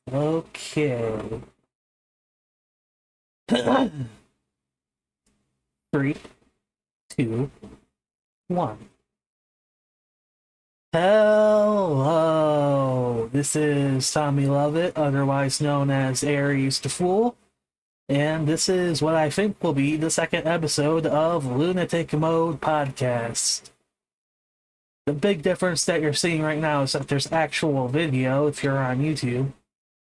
Okay. Three, two, one. Hello, this is Tommy Lovett, otherwise known as Aries the Fool, and this is what I think will be the second episode of Lunatic Mode Podcast. The big difference that you're seeing right now is that there's actual video if you're on YouTube.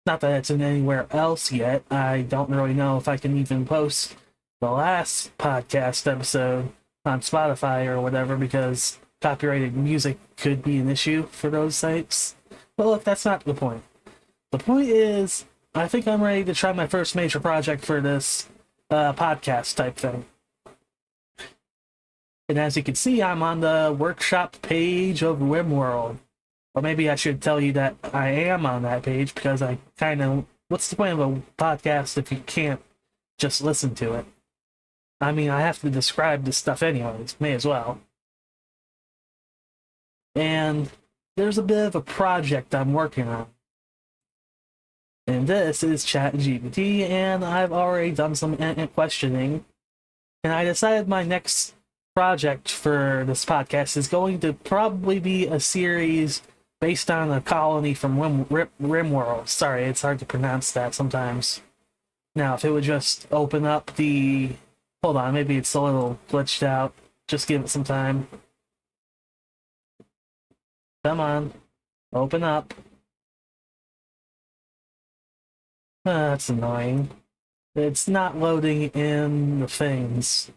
Not that it's in anywhere else yet. I don't really know if I can even post the last podcast episode on Spotify or whatever because copyrighted music could be an issue for those sites. But look, that's not the point. The point is, I think I'm ready to try my first major project for this podcast type thing. And as you can see, I'm on the workshop page of Rimworld. Or maybe I should tell you that I am on that page because I kind of... What's the point of a podcast if you can't just listen to it? I mean, I have to describe this stuff anyways. May as well. And there's a bit of a project I'm working on. And this is ChatGPT, and I've already done some questioning. And I decided my next project for this podcast is going to probably be a series based on a colony from Rimworld. Sorry, it's hard to pronounce that sometimes. Now, if it would just open up the... Hold on, maybe it's a little glitched out. Just give it some time. Come on. Open up. That's annoying. It's not loading in the things.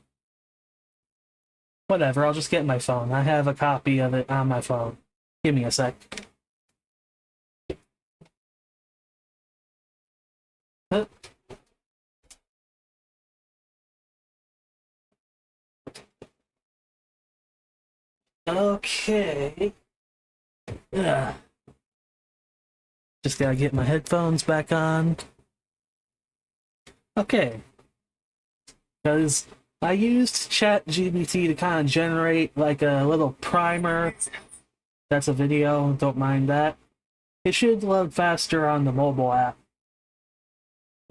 Whatever, I'll just get my phone. I have a copy of it on my phone. Give me a sec. Okay. Ugh. Just gotta get my headphones back on. Okay. Because I used ChatGPT to kind of generate like a little primer. That's a video, don't mind that. It should load faster on the mobile app.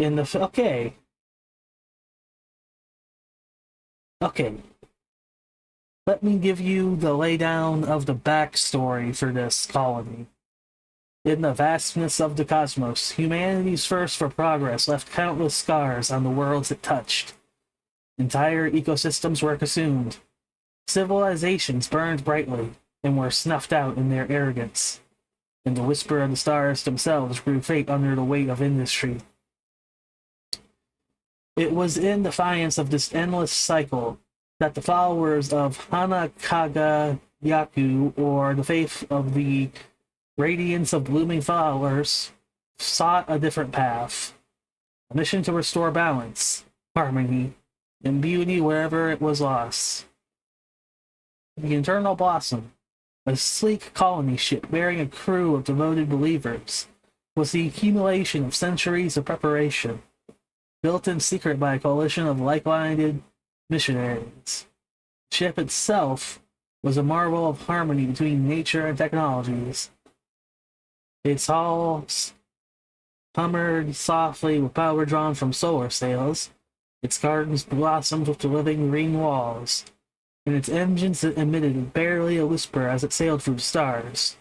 Okay. Okay. Let me give you the laydown of the backstory for this colony. In the vastness of the cosmos, humanity's thirst for progress left countless scars on the worlds it touched. Entire ecosystems were consumed. Civilizations burned brightly and were snuffed out in their arrogance. And the whisper of the stars themselves grew faint under the weight of industry. It was in defiance of this endless cycle that the followers of Hanakaga Yaku, or the faith of the radiance of blooming flowers, sought a different path. A mission to restore balance, harmony, and beauty wherever it was lost. The Eternal Blossom, a sleek colony ship bearing a crew of devoted believers, was the accumulation of centuries of preparation, built in secret by a coalition of like-minded missionaries. The ship itself was a marvel of harmony between nature and technologies. Its hulls hummered softly with power drawn from solar sails. Its gardens blossomed with the living green walls, and its engines emitted barely a whisper as it sailed through the stars.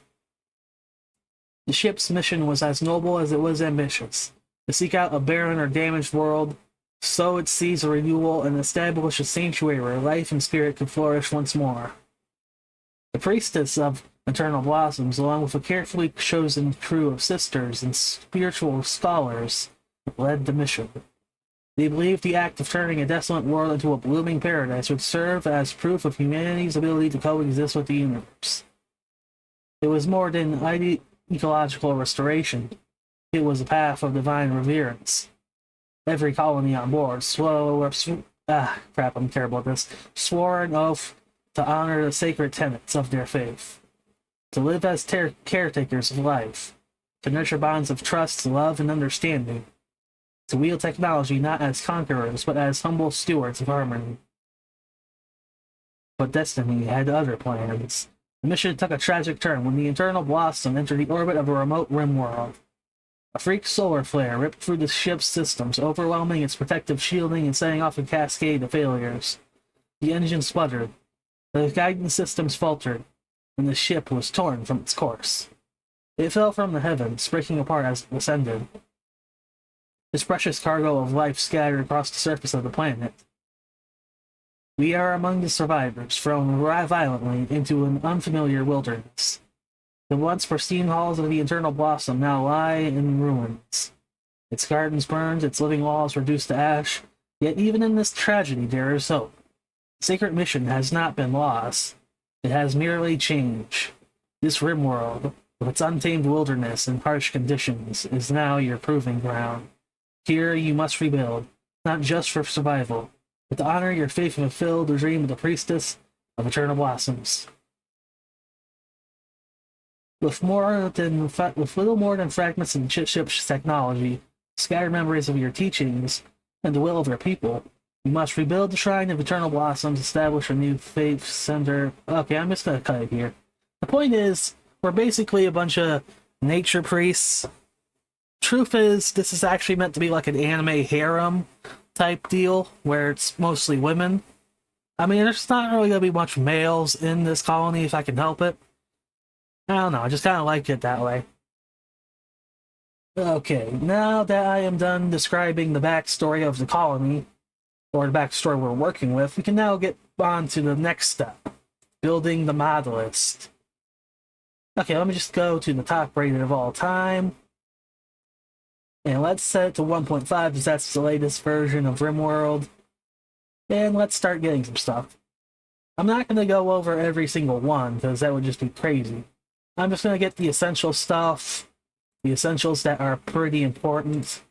The ship's mission was as noble as it was ambitious: to seek out a barren or damaged world, sow its seeds of renewal, and establish a sanctuary where life and spirit could flourish once more. The priestess of Eternal Blossoms, along with a carefully chosen crew of sisters and spiritual scholars, led the mission. They believed the act of turning a desolate world into a blooming paradise would serve as proof of humanity's ability to coexist with the universe. It was more than ecological restoration. It was a path of divine reverence. Every colony on board swore an oath to honor the sacred tenets of their faith, to live as caretakers of life, to nurture bonds of trust, love, and understanding, to wield technology not as conquerors, but as humble stewards of harmony. But destiny had other plans. The mission took a tragic turn when the Eternal Blossom entered the orbit of a remote rim world. A freak solar flare ripped through the ship's systems, overwhelming its protective shielding and setting off a cascade of failures. The engine sputtered, the guidance systems faltered, and the ship was torn from its course. It fell from the heavens, breaking apart as it ascended. Its precious cargo of life scattered across the surface of the planet. We are among the survivors, thrown violently into an unfamiliar wilderness. The once pristine halls of the Eternal Blossom now lie in ruins. Its gardens burned, its living walls reduced to ash, yet even in this tragedy there is hope. The sacred mission has not been lost. It has merely changed. This Rimworld, with its untamed wilderness and harsh conditions, is now your proving ground. Here you must rebuild, not just for survival, but to honor your faith and fulfill the dream of the priestess of Eternal Blossoms. With little more than fragments of the ship's technology, scattered memories of your teachings, and the will of your people, you must rebuild the Shrine of Eternal Blossoms, establish a new faith center. Okay, I'm just gonna cut it here. The point is, we're basically a bunch of nature priests. Truth is, this is actually meant to be like an anime harem type deal, where it's mostly women. I mean, there's not really gonna be much males in this colony if I can help it. I don't know, I just kind of like it that way. Okay, now that I am done describing the backstory of the colony, or the backstory we're working with, we can now get on to the next step, building the modlist. Okay, let me just go to the top rated of all time, and let's set it to 1.5 because that's the latest version of Rimworld, and let's start getting some stuff. I'm not going to go over every single one because that would just be crazy. I'm just going to get the essential stuff, the essentials that are pretty important,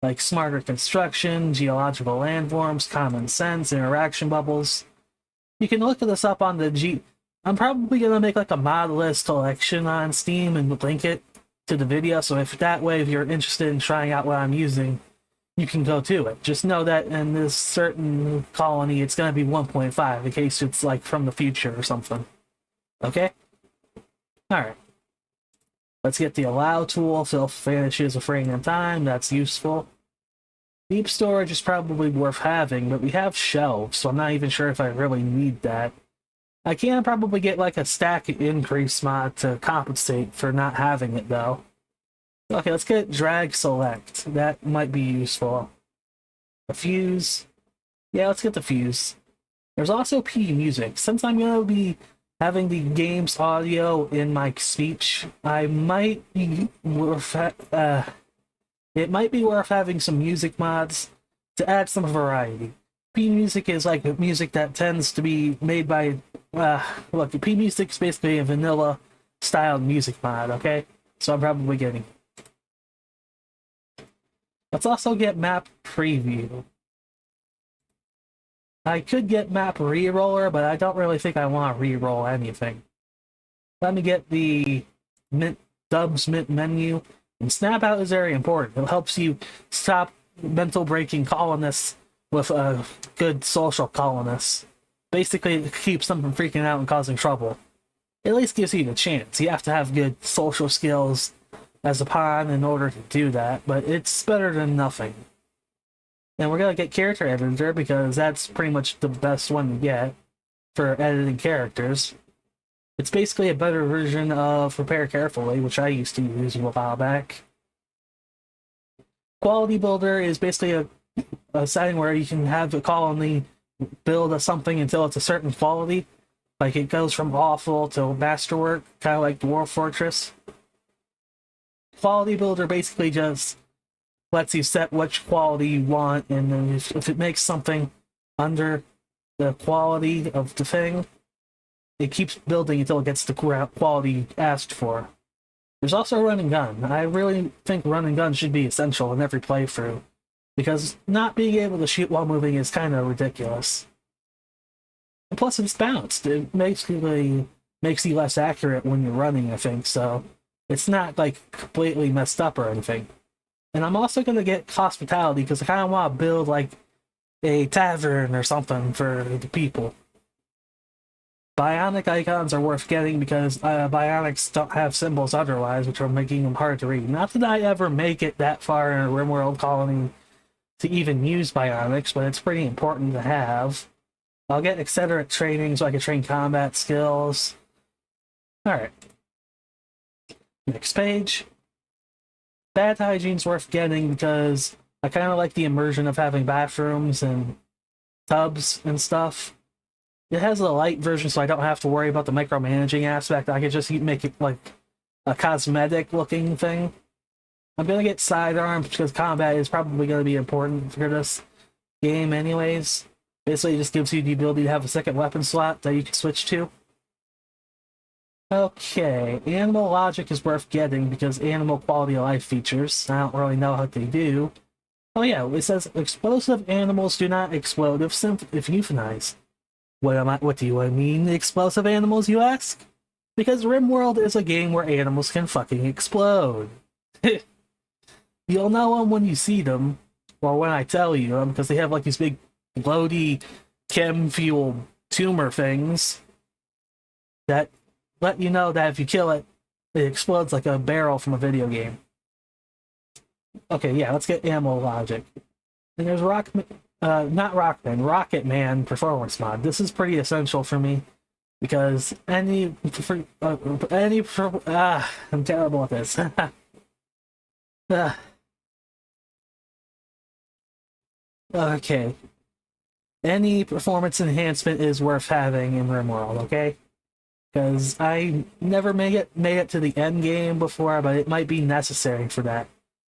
like smarter construction, geological landforms, common sense, interaction bubbles. You can look this up on the I'm probably going to make like a mod list collection on Steam and link it to the video, so if that way, if you're interested in trying out what I'm using, you can go to it. Just know that in this certain colony, it's going to be 1.5 in case it's like from the future or something. Okay? Alright. Let's get the allow tool, fill vanishes a frame in time, that's useful. Deep storage is probably worth having, but we have shelves, so I'm not even sure if I really need that. I can probably get like a stack increase mod to compensate for not having it though. Okay, let's get drag select. That might be useful. A fuse. Yeah, let's get the fuse. There's also P music. Since I'm going to be having the game's audio in my speech, it might be worth having some music mods to add some variety. P music is like music that tends to be made by look, P music is basically a vanilla styled music mod, okay? So I'm probably getting it. Let's also get map preview. I could get map reroller, but I don't really think I want to reroll anything. Let me get the Dubs Mint menu. And snap out is very important. It helps you stop mental breaking colonists with a good social colonist. Basically, it keeps them from freaking out and causing trouble. It at least gives you the chance. You have to have good social skills as a pawn in order to do that, but it's better than nothing. And we're going to get character editor because that's pretty much the best one to get for editing characters. It's basically a better version of Prepare Carefully, which I used to use a while back. Quality Builder is basically a setting where you can have a colony build something until it's a certain quality. Like it goes from awful to masterwork, kind of like Dwarf Fortress. Quality Builder basically just lets you set which quality you want, and then if it makes something under the quality of the thing, it keeps building until it gets the quality you asked for. There's also run and gun. I really think run and gun should be essential in every playthrough, because not being able to shoot while moving is kind of ridiculous. And plus it's bounced. It basically makes you less accurate when you're running, I think, so it's not like completely messed up or anything. And I'm also going to get hospitality because I kind of want to build like a tavern or something for the people. Bionic icons are worth getting because bionics don't have symbols otherwise, which are making them hard to read. Not that I ever make it that far in a Rimworld Colony to even use bionics, but it's pretty important to have. I'll get accelerate training so I can train combat skills. Alright. Next page. Bad hygiene's worth getting because I kind of like the immersion of having bathrooms and tubs and stuff. It has a light version, so I don't have to worry about the micromanaging aspect. I can just make it like a cosmetic looking thing. I'm gonna get sidearms because combat is probably gonna be important for this game anyways. Basically, it just gives you the ability to have a second weapon slot that you can switch to. Okay, animal logic is worth getting because animal quality of life features. I don't really know what they do. Oh yeah, it says explosive animals do not explode if euthanized. What do you mean, explosive animals, you ask? Because Rimworld is a game where animals can fucking explode. You'll know them when you see them, or when I tell you them, because they have like these big, bloaty, chem-fueled tumor things that let you know that if you kill it, it explodes like a barrel from a video game. Okay, yeah, let's get ammo logic. And there's Rocket Man performance mod. This is pretty essential for me because I'm terrible at this. Okay. Any performance enhancement is worth having in Rimworld, okay? Because I never made it to the end game before, but it might be necessary for that.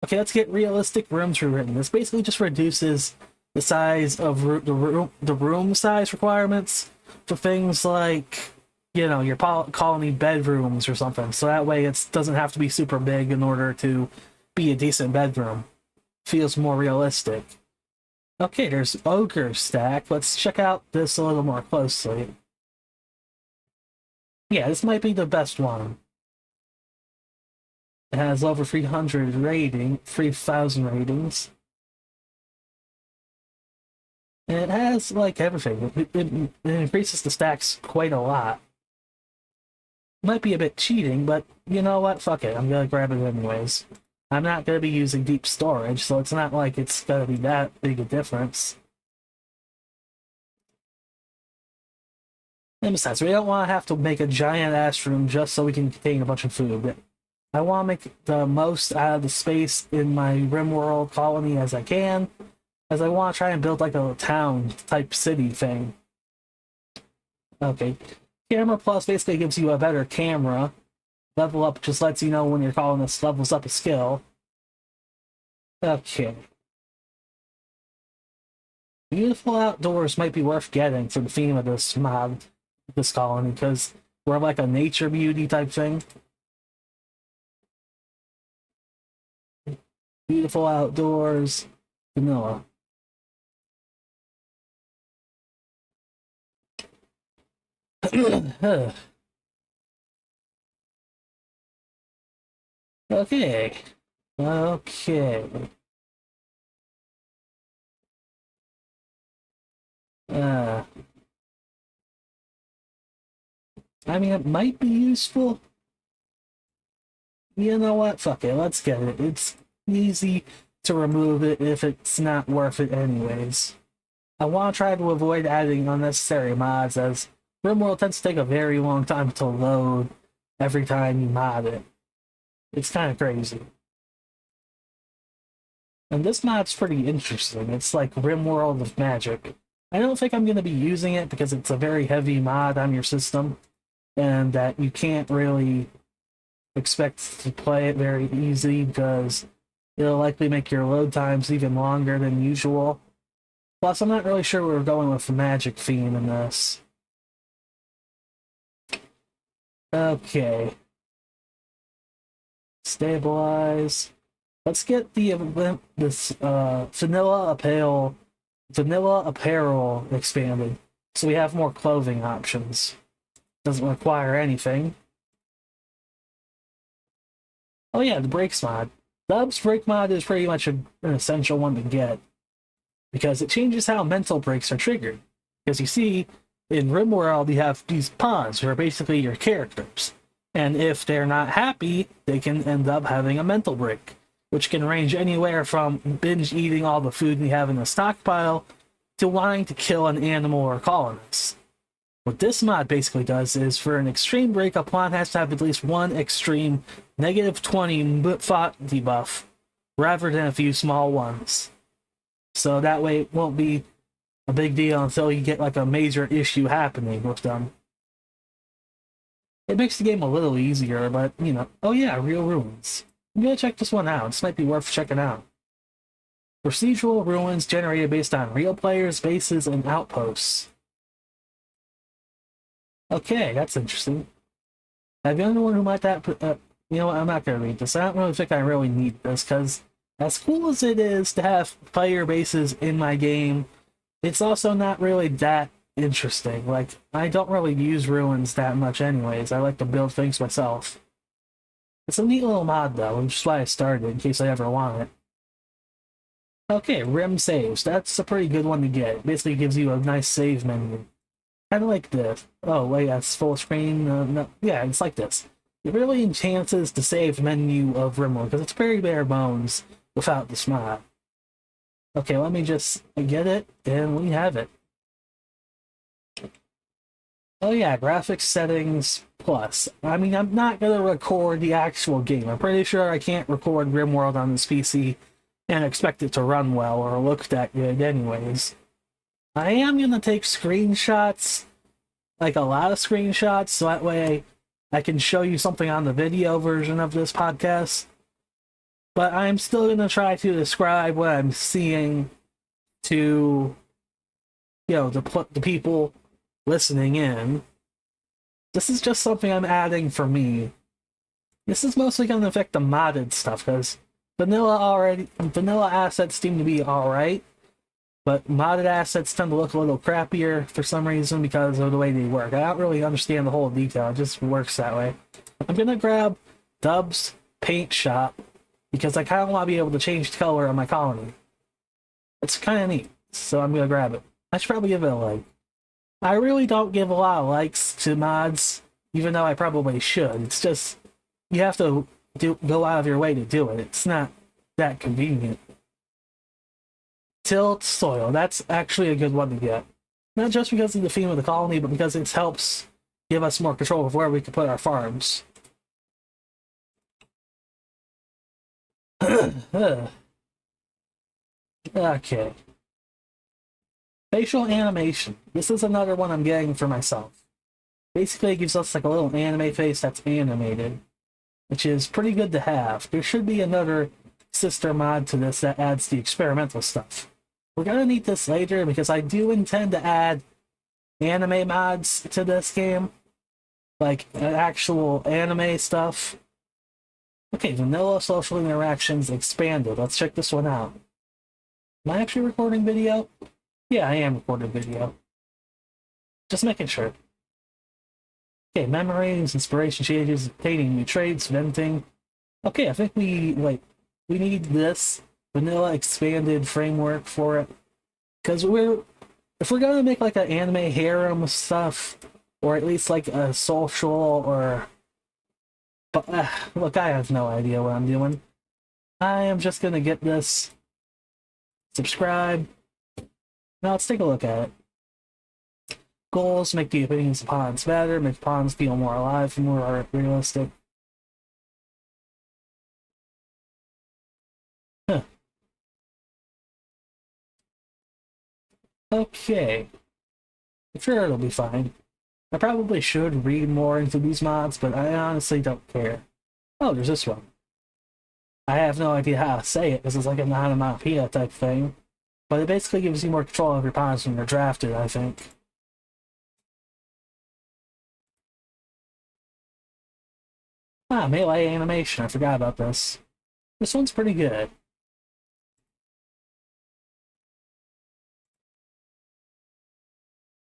Okay, let's get realistic rooms rewritten. This basically just reduces the size of the room size requirements for things like, you know, your colony bedrooms or something. So that way it doesn't have to be super big in order to be a decent bedroom. Feels more realistic. Okay, there's Ogre Stack. Let's check out this a little more closely. Yeah, this might be the best one. It has over 300 3,000 ratings. And it has, like, everything. It increases the stacks quite a lot. Might be a bit cheating, but you know what? Fuck it. I'm gonna grab it anyways. I'm not gonna be using deep storage, so it's not like it's gonna be that big a difference. And besides, we don't want to have to make a giant ass room just so we can contain a bunch of food. I want to make the most out of the space in my Rimworld colony as I can, as I want to try and build like a town type city thing. Okay, Camera Plus basically gives you a better camera. Level Up just lets you know when your colonist levels up a skill. Okay. Beautiful Outdoors might be worth getting for the theme of this mod, this colony, because we're like a nature beauty type thing. Beautiful Outdoors, vanilla. Okay. Okay. I mean, it might be useful. You know what? Fuck it. Let's get it. It's easy to remove it if it's not worth it anyways. I want to try to avoid adding unnecessary mods, as Rimworld tends to take a very long time to load every time you mod it. It's kind of crazy. And this mod's pretty interesting. It's like Rimworld of Magic. I don't think I'm going to be using it because it's a very heavy mod on your system, and that you can't really expect to play it very easy because it'll likely make your load times even longer than usual. Plus, I'm not really sure we're going with the magic theme in this. Okay. Stabilize. Let's get this vanilla apparel expanded, so we have more clothing options. Doesn't require anything. Oh yeah, the brakes mod. Dub's brake mod is pretty much an essential one to get, because it changes how mental breaks are triggered. Because you see, in Rimworld, you have these pawns who are basically your characters. And if they're not happy, they can end up having a mental break, which can range anywhere from binge eating all the food we have in the stockpile to wanting to kill an animal or colonist. What this mod basically does is, for an extreme break, a pawn has to have at least one extreme -20 fought debuff, rather than a few small ones. So that way it won't be a big deal until you get like a major issue happening with them. It makes the game a little easier, but you know. Oh yeah, Real Ruins. I'm gonna check this one out. This might be worth checking out. Procedural ruins generated based on real players, bases, and outposts. Okay, that's interesting. Have you anyone who might that? You know what? I'm not gonna read this. I don't really think I really need this, because as cool as it is to have player bases in my game, it's also not really that interesting. Like, I don't really use ruins that much anyways. I like to build things myself. It's a neat little mod though, which is why I started, in case I ever want it. Okay, Rim saves. That's a pretty good one to get. It basically gives you a nice save menu. Kind of like this. Oh, wait, that's full screen? No. Yeah, it's like this. It really enhances the save menu of Rimworld, because it's very bare bones without this mod. Okay, let me just get it, and we have it. Oh yeah, graphics settings plus. I mean, I'm not going to record the actual game. I'm pretty sure I can't record Rimworld on this PC and expect it to run well or look that good anyways. I am going to take screenshots, like a lot of screenshots, so that way I can show you something on the video version of this podcast. But I'm still going to try to describe what I'm seeing to, you know, the people listening in. This is just something I'm adding for me. This is mostly going to affect the modded stuff, because vanilla assets seem to be alright, but modded assets tend to look a little crappier for some reason because of the way they work. I don't really understand the whole detail, it just works that way. I'm gonna grab Dub's paint shop because I kind of want to be able to change the color on my colony. It's kind of neat, so I'm gonna grab it. I should probably give it a like. I really don't give a lot of likes to mods, even though I probably should. It's just, you have to go out of your way to do it. It's not that convenient. Tilled soil. That's actually a good one to get. Not just because of the theme of the colony, but because it helps give us more control of where we can put our farms. Okay. Facial animation. This is another one I'm getting for myself. Basically, it gives us like a little anime face that's animated, which is pretty good to have. There should be another sister mod to this that adds the experimental stuff. We're gonna need this later because I do intend to add anime mods to this game, like actual anime stuff. Okay, vanilla social interactions expanded. Let's check this one out. Am I actually recording video? Yeah, I am recording video. Just making sure. Okay, memories, inspiration changes, obtaining new traits, venting. Okay, I think we need this vanilla expanded framework for it. Because if we're gonna make like an anime harem stuff, or at least like a social or... But look, I have no idea what I'm doing. I am just gonna get this. Subscribe. Now let's take a look at it. Goals: make the opinions of pawns better, make pawns feel more alive, more realistic. Huh. Okay. I'm sure it'll be fine. I probably should read more into these mods, but I honestly don't care. Oh, there's this one. I have no idea how to say it. This is like an onomatopoeia type thing. But it basically gives you more control of your pawns when you're drafted, I think. Ah, melee animation. I forgot about this. This one's pretty good.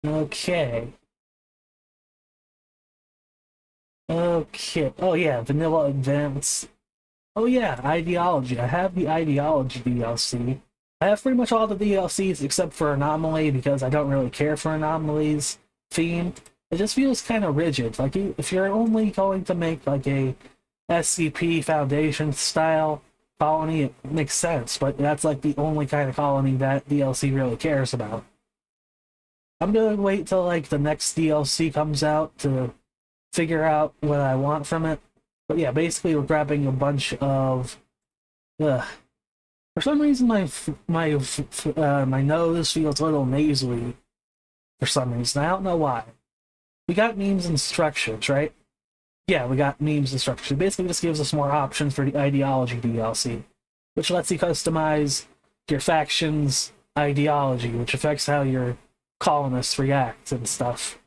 Okay. Okay. Oh yeah, vanilla advance. Oh yeah, ideology. I have the ideology DLC. I have pretty much all the DLCs except for anomaly because I don't really care for anomalies. theme, it just feels kind of rigid. Like, if you're only going to make like a SCP Foundation style colony, it makes sense, but that's like the only kind of colony that DLC really cares about. I'm gonna wait till like the next DLC comes out to figure out what I want from it. But yeah, basically we're grabbing a bunch of. For some reason, my nose feels a little nasally. For some reason, I don't know why. We got memes and structures, right? Yeah, we got memes and structures. It basically just gives us more options for the ideology DLC, which lets you customize your faction's ideology, which affects how your colonists react and stuff.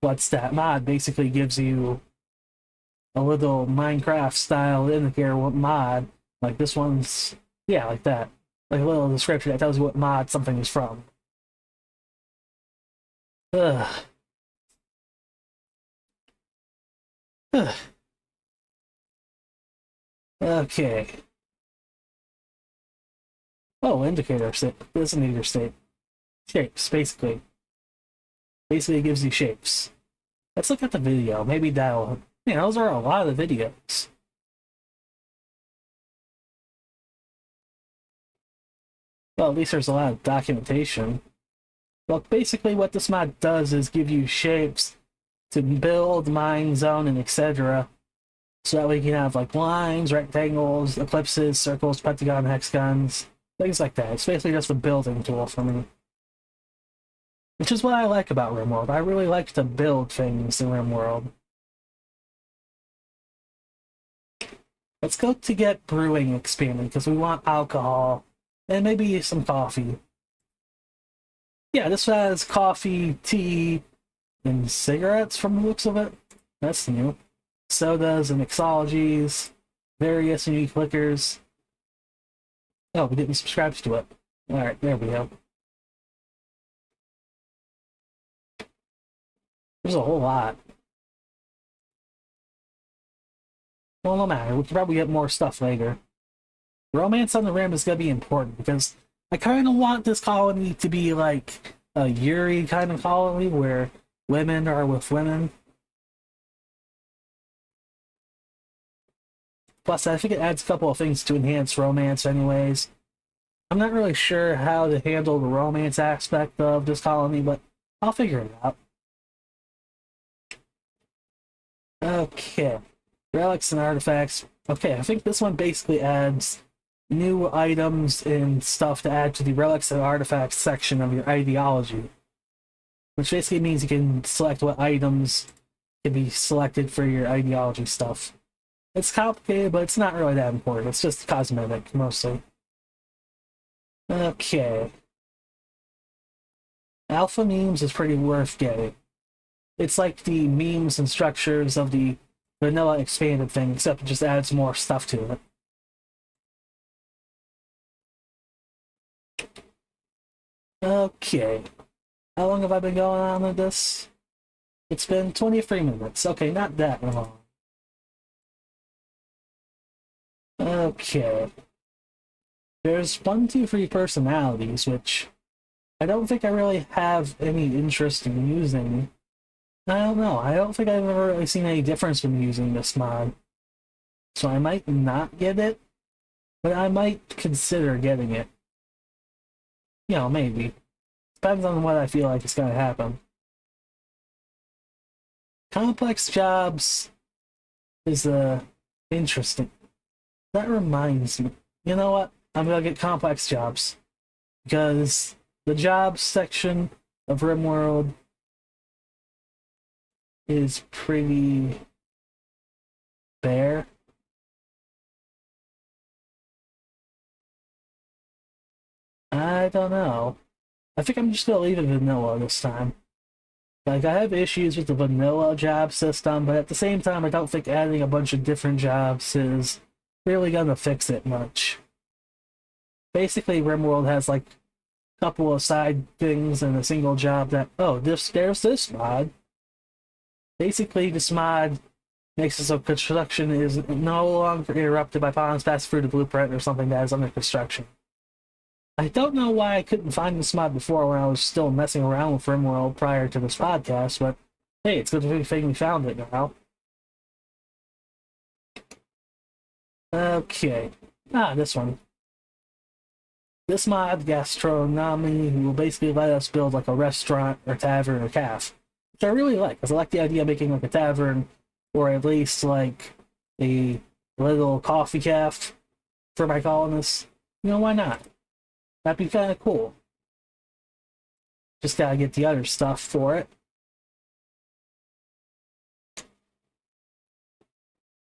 What's that mod basically gives you a little Minecraft style indicator what mod, like this one's, yeah, like that. Like a little description that tells you what mod something is from. Ugh. Ugh. Okay. Oh, indicator state. This is an indicator state. Shapes, basically. Basically, it gives you shapes. Let's look at the video. Maybe that'll. Man, those are a lot of videos. Well, at least there's a lot of documentation. Well, basically, what this mod does is give you shapes to build, mine, zone, and etc. So that way you can have like lines, rectangles, ellipses, circles, pentagon, hexagons, things like that. It's basically just a building tool for me. Which is what I like about Rimworld. I really like to build things in Rimworld. Let's go to get brewing expanded, because we want alcohol, and maybe some coffee. Yeah, this has coffee, tea, and cigarettes from the looks of it. That's new. Sodas and mixologies, various unique liquors. Oh, we didn't subscribe to it. Alright, there we go. There's a whole lot. Well, no matter. We can probably get more stuff later. Romance on the Rim is going to be important, because I kind of want this colony to be like a Yuri kind of colony, where women are with women. Plus, I think it adds a couple of things to enhance romance anyways. I'm not really sure how to handle the romance aspect of this colony, but I'll figure it out. Okay. Relics and artifacts. Okay, I think this one basically adds new items and stuff to add to the relics and artifacts section of your ideology. Which basically means you can select what items can be selected for your ideology stuff. It's complicated, but it's not really that important. It's just cosmetic, mostly. Okay. Alpha memes is pretty worth getting. It's like the memes and structures of the vanilla expanded thing, except it just adds more stuff to it. Okay. How long have I been going on with this? It's been 23 minutes. Okay, not that long. Okay. There's 1, 2, 3 personalities, which I don't think I really have any interest in using. I don't know. I don't think I've ever really seen any difference when using this mod. So I might not get it, but I might consider getting it. You know, maybe. Depends on what I feel like is going to happen. Complex jobs is interesting. That reminds me. You know what? I'm going to get complex jobs. Because the jobs section of Rimworld is pretty bare. I don't know. I think I'm just gonna leave it vanilla this time. Like, I have issues with the vanilla job system, but at the same time, I don't think adding a bunch of different jobs is really gonna fix it much. Basically, Rimworld has like a couple of side things and a single job that, oh, there's this mod. Basically, this mod makes it so construction is no longer interrupted by pawns passing through the blueprint or something that is under construction. I don't know why I couldn't find this mod before when I was still messing around with Rimworld prior to this podcast, but hey, it's good to think we found it now. Okay. This one. This mod, Gastronomy, will basically let us build like a restaurant or tavern or cafe, which I really like, because I like the idea of making like a tavern or at least like a little coffee cafe for my colonists. You know, why not? That'd be kind of cool. Just gotta get the other stuff for it.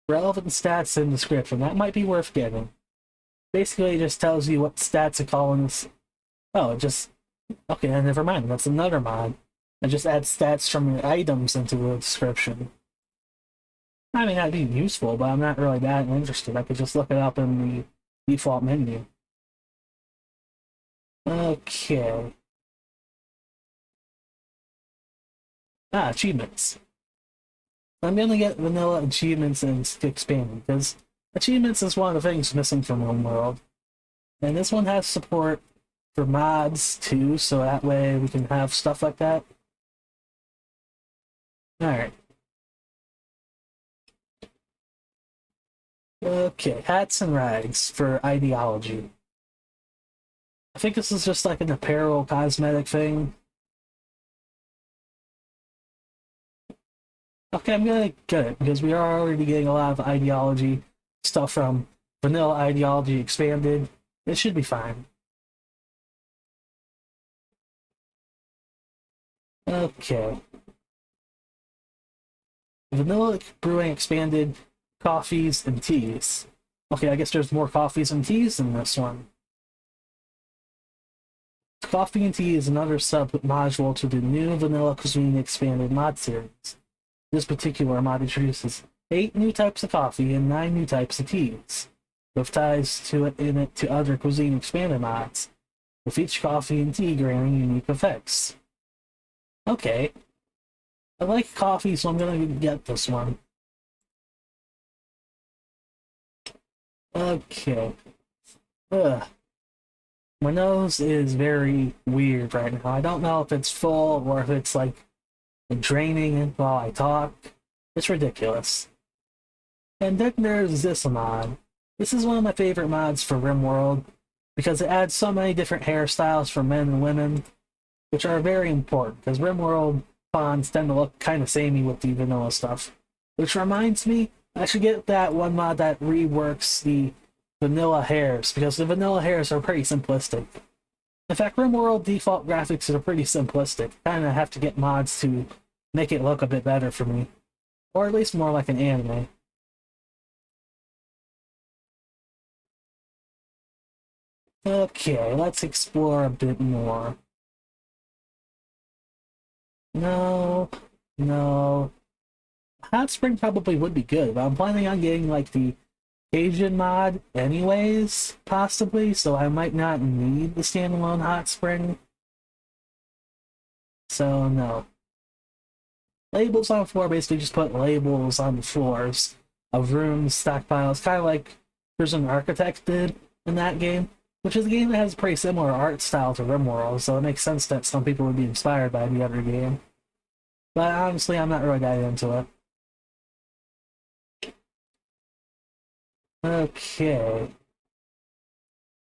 Relevant stats and description. That might be worth getting. Basically, it just tells you what stats a colonist. Oh, it just. Okay, never mind. That's another mod. It just adds stats from your items into the description. I mean, that'd be useful, but I'm not really that interested. I could just look it up in the default menu. Okay. Achievements. I'm gonna get vanilla achievements and expanding, because achievements is one of the things missing from Homeworld. And this one has support for mods too, so that way we can have stuff like that. Alright. Okay, hats and rags for ideology. I think this is just like an apparel cosmetic thing. Okay, I'm gonna get it, because we are already getting a lot of ideology stuff from vanilla ideology expanded. It should be fine. Okay. Vanilla brewing expanded coffees and teas. Okay, I guess there's more coffees and teas in this one. Coffee and tea is another sub-module to the new Vanilla Cuisine Expanded mod series. This particular mod introduces 8 new types of coffee and 9 new types of teas, with ties to it in it to other Cuisine Expanded mods, with each coffee and tea granting unique effects. Okay. I like coffee, so I'm gonna get this one. Okay. Ugh. My nose is very weird right now. I don't know if it's full or if it's like draining while I talk. It's ridiculous. And then there's this mod. This is one of my favorite mods for Rimworld because it adds so many different hairstyles for men and women, which are very important because Rimworld fonts tend to look kind of samey with the vanilla stuff. Which reminds me, I should get that one mod that reworks the vanilla hairs because the vanilla hairs are pretty simplistic. In fact, Rimworld default graphics are pretty simplistic. Kind of have to get mods to make it look a bit better for me, or at least more like an anime. Okay, let's explore a bit more. No, no. Hot Spring probably would be good, but I'm planning on getting like the Asian mod anyways, possibly, so I might not need the standalone Hot Spring. So, no. Labels on the floor basically just put labels on the floors of rooms, stockpiles, kind of like Prison Architect did in that game, which is a game that has a pretty similar art style to Rimworld, so it makes sense that some people would be inspired by the other game. But honestly, I'm not really that into it. Okay.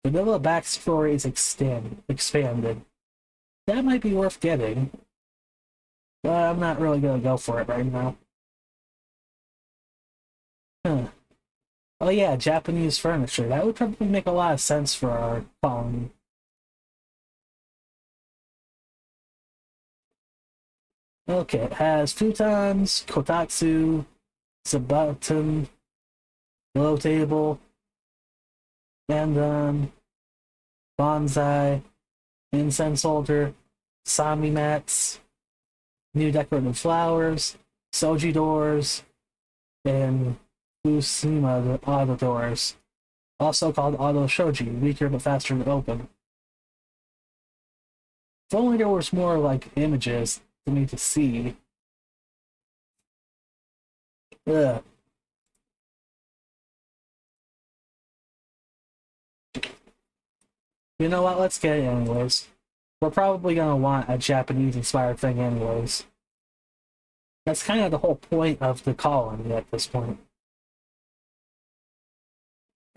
Vanilla backstory is expanded. That might be worth getting, but I'm not really gonna go for it right now. Huh. Oh yeah, Japanese furniture. That would probably make a lot of sense for our colony. Okay, it has futons, kotatsu, zabuton, low table, and bonsai, incense holder, sami mats, new decorative flowers, soji doors, and Usima auto doors, also called auto shoji, weaker but faster to open. If only there was more like images for me to see. Ugh. You know what? Let's get it anyways. We're probably gonna want a Japanese-inspired thing anyways. That's kind of the whole point of the colony at this point.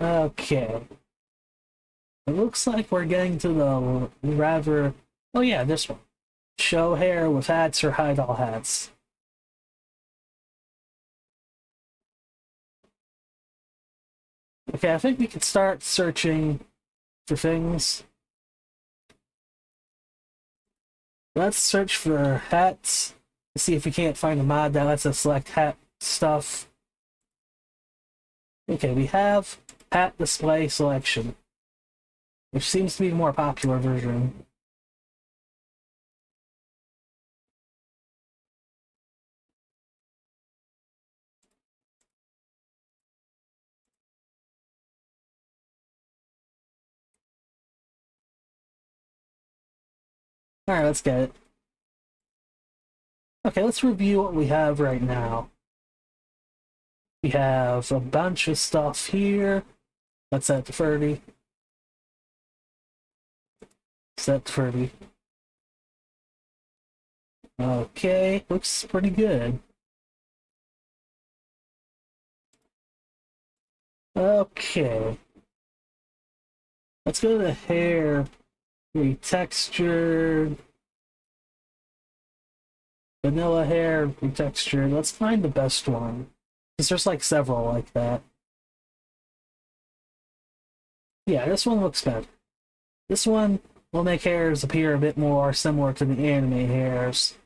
Okay. It looks like we're getting to the rather... Oh yeah, this one. Show hair with hats or hide all hats. Okay, I think we can start searching for things. Let's search for hats. See if we can't find a mod that lets us select hat stuff. Okay, we have hat display selection, which seems to be the more popular version. Alright, let's get it. Okay, let's review what we have right now. We have a bunch of stuff here. Let's set to 30. Set to 30. Okay, looks pretty good. Okay. Let's go to the hair. Retextured. Vanilla hair, retextured. Let's find the best one. Because there's like several like that. Yeah, this one looks better. This one will make hairs appear a bit more similar to the anime hairs.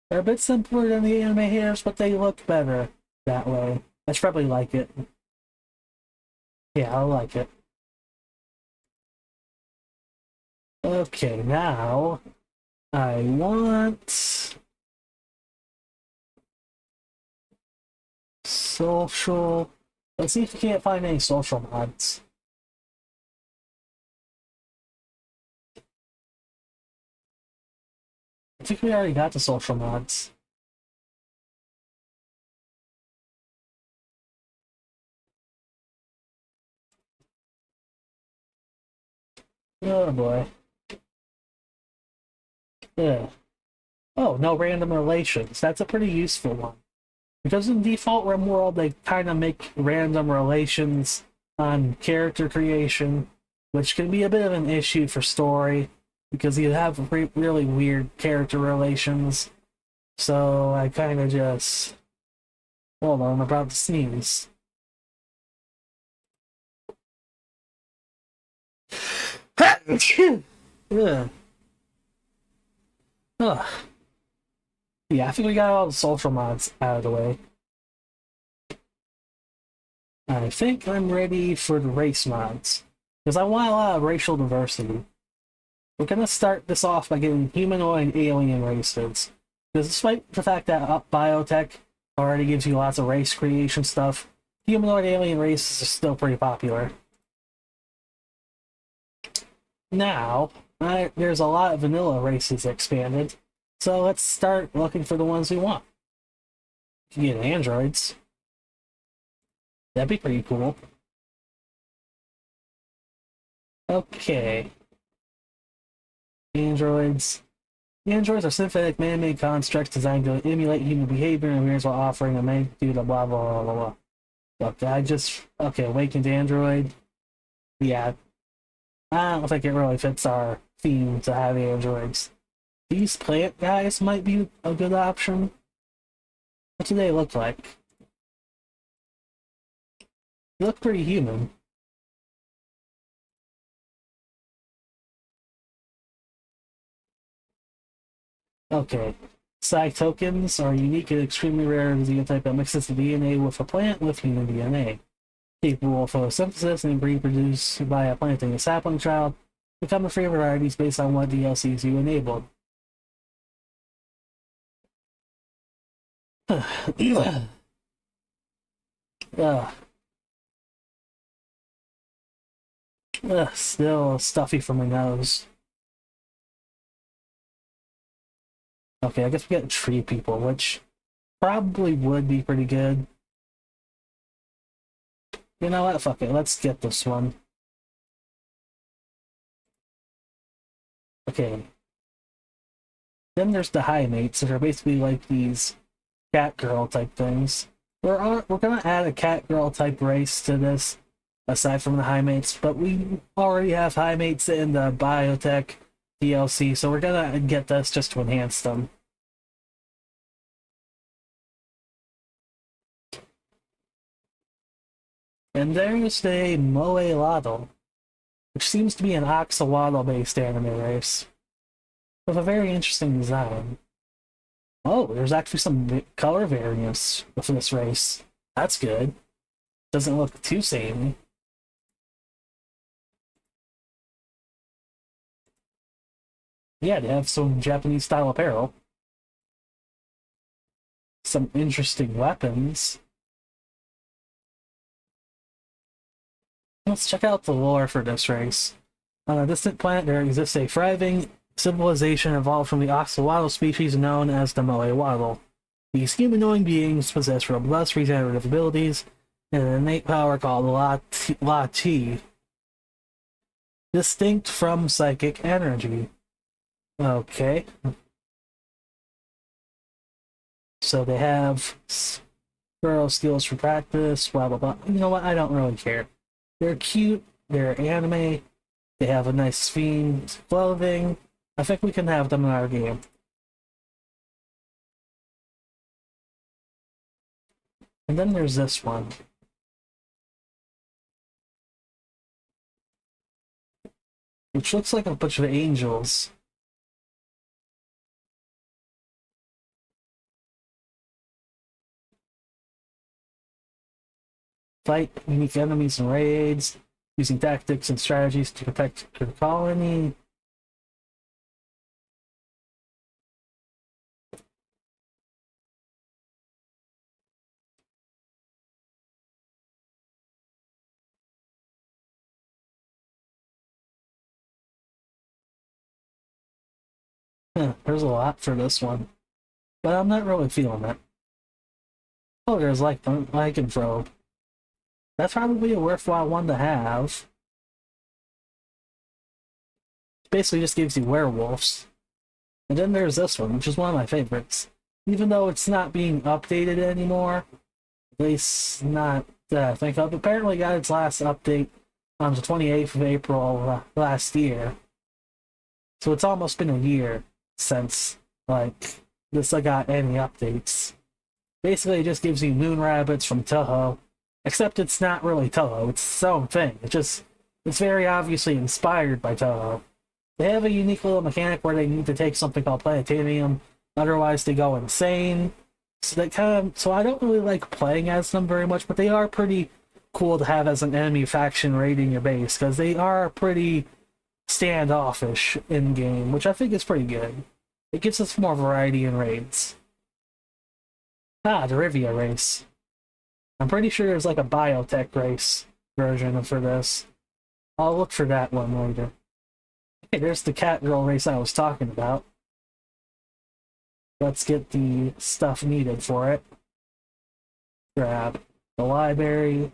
They're a bit simpler than the anime hairs, but they look better that way. I should probably like it. Yeah, I like it. Okay, now I want social. Let's see if we can't find any social mods. I think we already got the social mods. Oh boy. Yeah. Oh, no random relations. That's a pretty useful one. Because in default Rimworld, they kind of make random relations on character creation, which can be a bit of an issue for story, because you have really weird character relations. So I kind of just... Hold on, I'm about to sneeze. Ugh. Ugh. Yeah, I think we got all the social mods out of the way. I think I'm ready for the race mods, because I want a lot of racial diversity. We're gonna start this off by getting humanoid and alien races, because despite the fact that biotech already gives you lots of race creation stuff, humanoid alien races are still pretty popular. Now, there's a lot of vanilla races expanded, so let's start looking for the ones we want. You can get androids. That'd be pretty cool. Okay. Androids. Androids are synthetic man-made constructs designed to emulate human behavior and appearance while offering a magnitude of blah blah blah blah. Look, okay, awakened android. Yeah. I don't think it really fits our theme to have androids. These plant guys might be a good option. What do they look like? They look pretty human. Okay. Psi tokens are unique and extremely rare xenotype that mixes the DNA with a plant with human DNA. Capable of photosynthesis and reproduce via planting a sapling child, become the free varieties based on what DLCs you enabled. Still stuffy from my nose. Okay, I guess we get tree people, which probably would be pretty good. You know what? Fuck it, let's get this one. Okay. Then there's the high mates, that are basically like these cat girl type things. We're gonna add a cat girl type race to this, aside from the high mates, but we already have high mates in the biotech DLC, so we're gonna get this just to enhance them. And there's the Moe which seems to be an Axolotl-based anime race, with a very interesting design. Oh, there's actually some color variance with this race. That's good. Doesn't look too samey. Yeah, they have some Japanese-style apparel. Some interesting weapons. Let's check out the lore for this race. On a distant planet, there exists a thriving civilization evolved from the axolotl species known as the Moe. These humanoid beings possess robust regenerative abilities and an innate power called La Ti, distinct from psychic energy. Okay. So they have thorough skills for practice, blah blah blah. You know what? I don't really care. They're cute, they're anime, they have a nice themed clothing. I think we can have them in our game. And then there's this one. Which looks like a bunch of angels. Fight unique enemies and raids, using tactics and strategies to protect the colony. There's a lot for this one, but I'm not really feeling it. Oh, there's like lycanthrope. That's probably a worthwhile one to have. It basically just gives you werewolves. And then there's this one, which is one of my favorites. Even though it's not being updated anymore, at least not that I think of. Apparently got its last update on the 28th of April last year. So it's almost been a year since, like, this got any updates. Basically, it just gives you moon rabbits from Toho, except it's not really Toho, it's its own thing. It's very obviously inspired by Toho. They have a unique little mechanic where they need to take something called Planetanium, otherwise they go insane. So I don't really like playing as them very much, but they are pretty cool to have as an enemy faction raiding your base, because they are pretty standoffish in game, which I think is pretty good. It gives us more variety in raids. Ah, the Rivia race. I'm pretty sure there's like a biotech race version for this. I'll look for that one later. Okay, there's the cat girl race I was talking about. Let's get the stuff needed for it. Grab the library.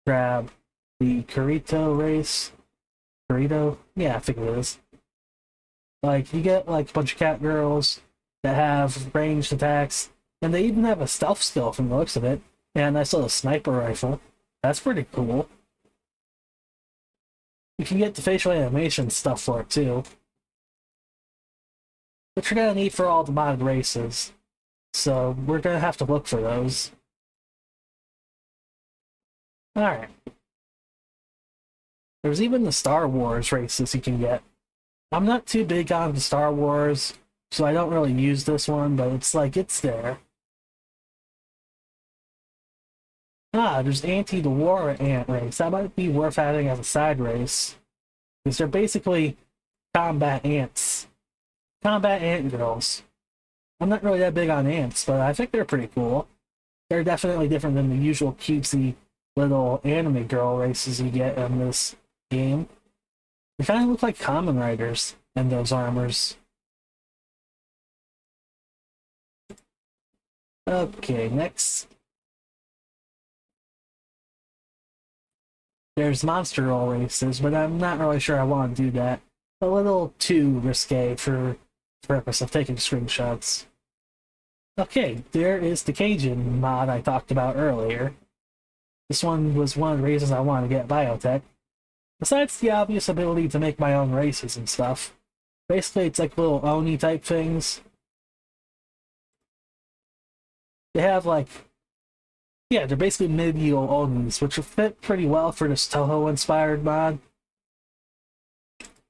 Grab the Kurito race. Burrito? Yeah, I think it is. Like, you get like a bunch of cat girls that have ranged attacks, and they even have a stealth skill from the looks of it, and a nice little sniper rifle. That's pretty cool. You can get the facial animation stuff for it too, which you're gonna need for all the modded races. So we're gonna have to look for those. Alright. There's even the Star Wars races you can get. I'm not too big on the Star Wars, so I don't really use this one, but it's there. Ah, there's the War Ant race. That might be worth adding as a side race. Because they're basically combat ants. Combat ant girls. I'm not really that big on ants, but I think they're pretty cool. They're definitely different than the usual cutesy little anime girl races you get in this game. They kind of look like common riders in those armors. Okay, next. There's monster roll races, but I'm not really sure I want to do that. a little too risque for the purpose of taking screenshots. Okay, there is the Cajun mod I talked about earlier. This one was one of the reasons I wanted to get biotech. Besides the obvious ability to make my own races and stuff, basically it's like little Oni type things. They have like, yeah, they're basically medieval Onis, which will fit pretty well for this Toho inspired mod.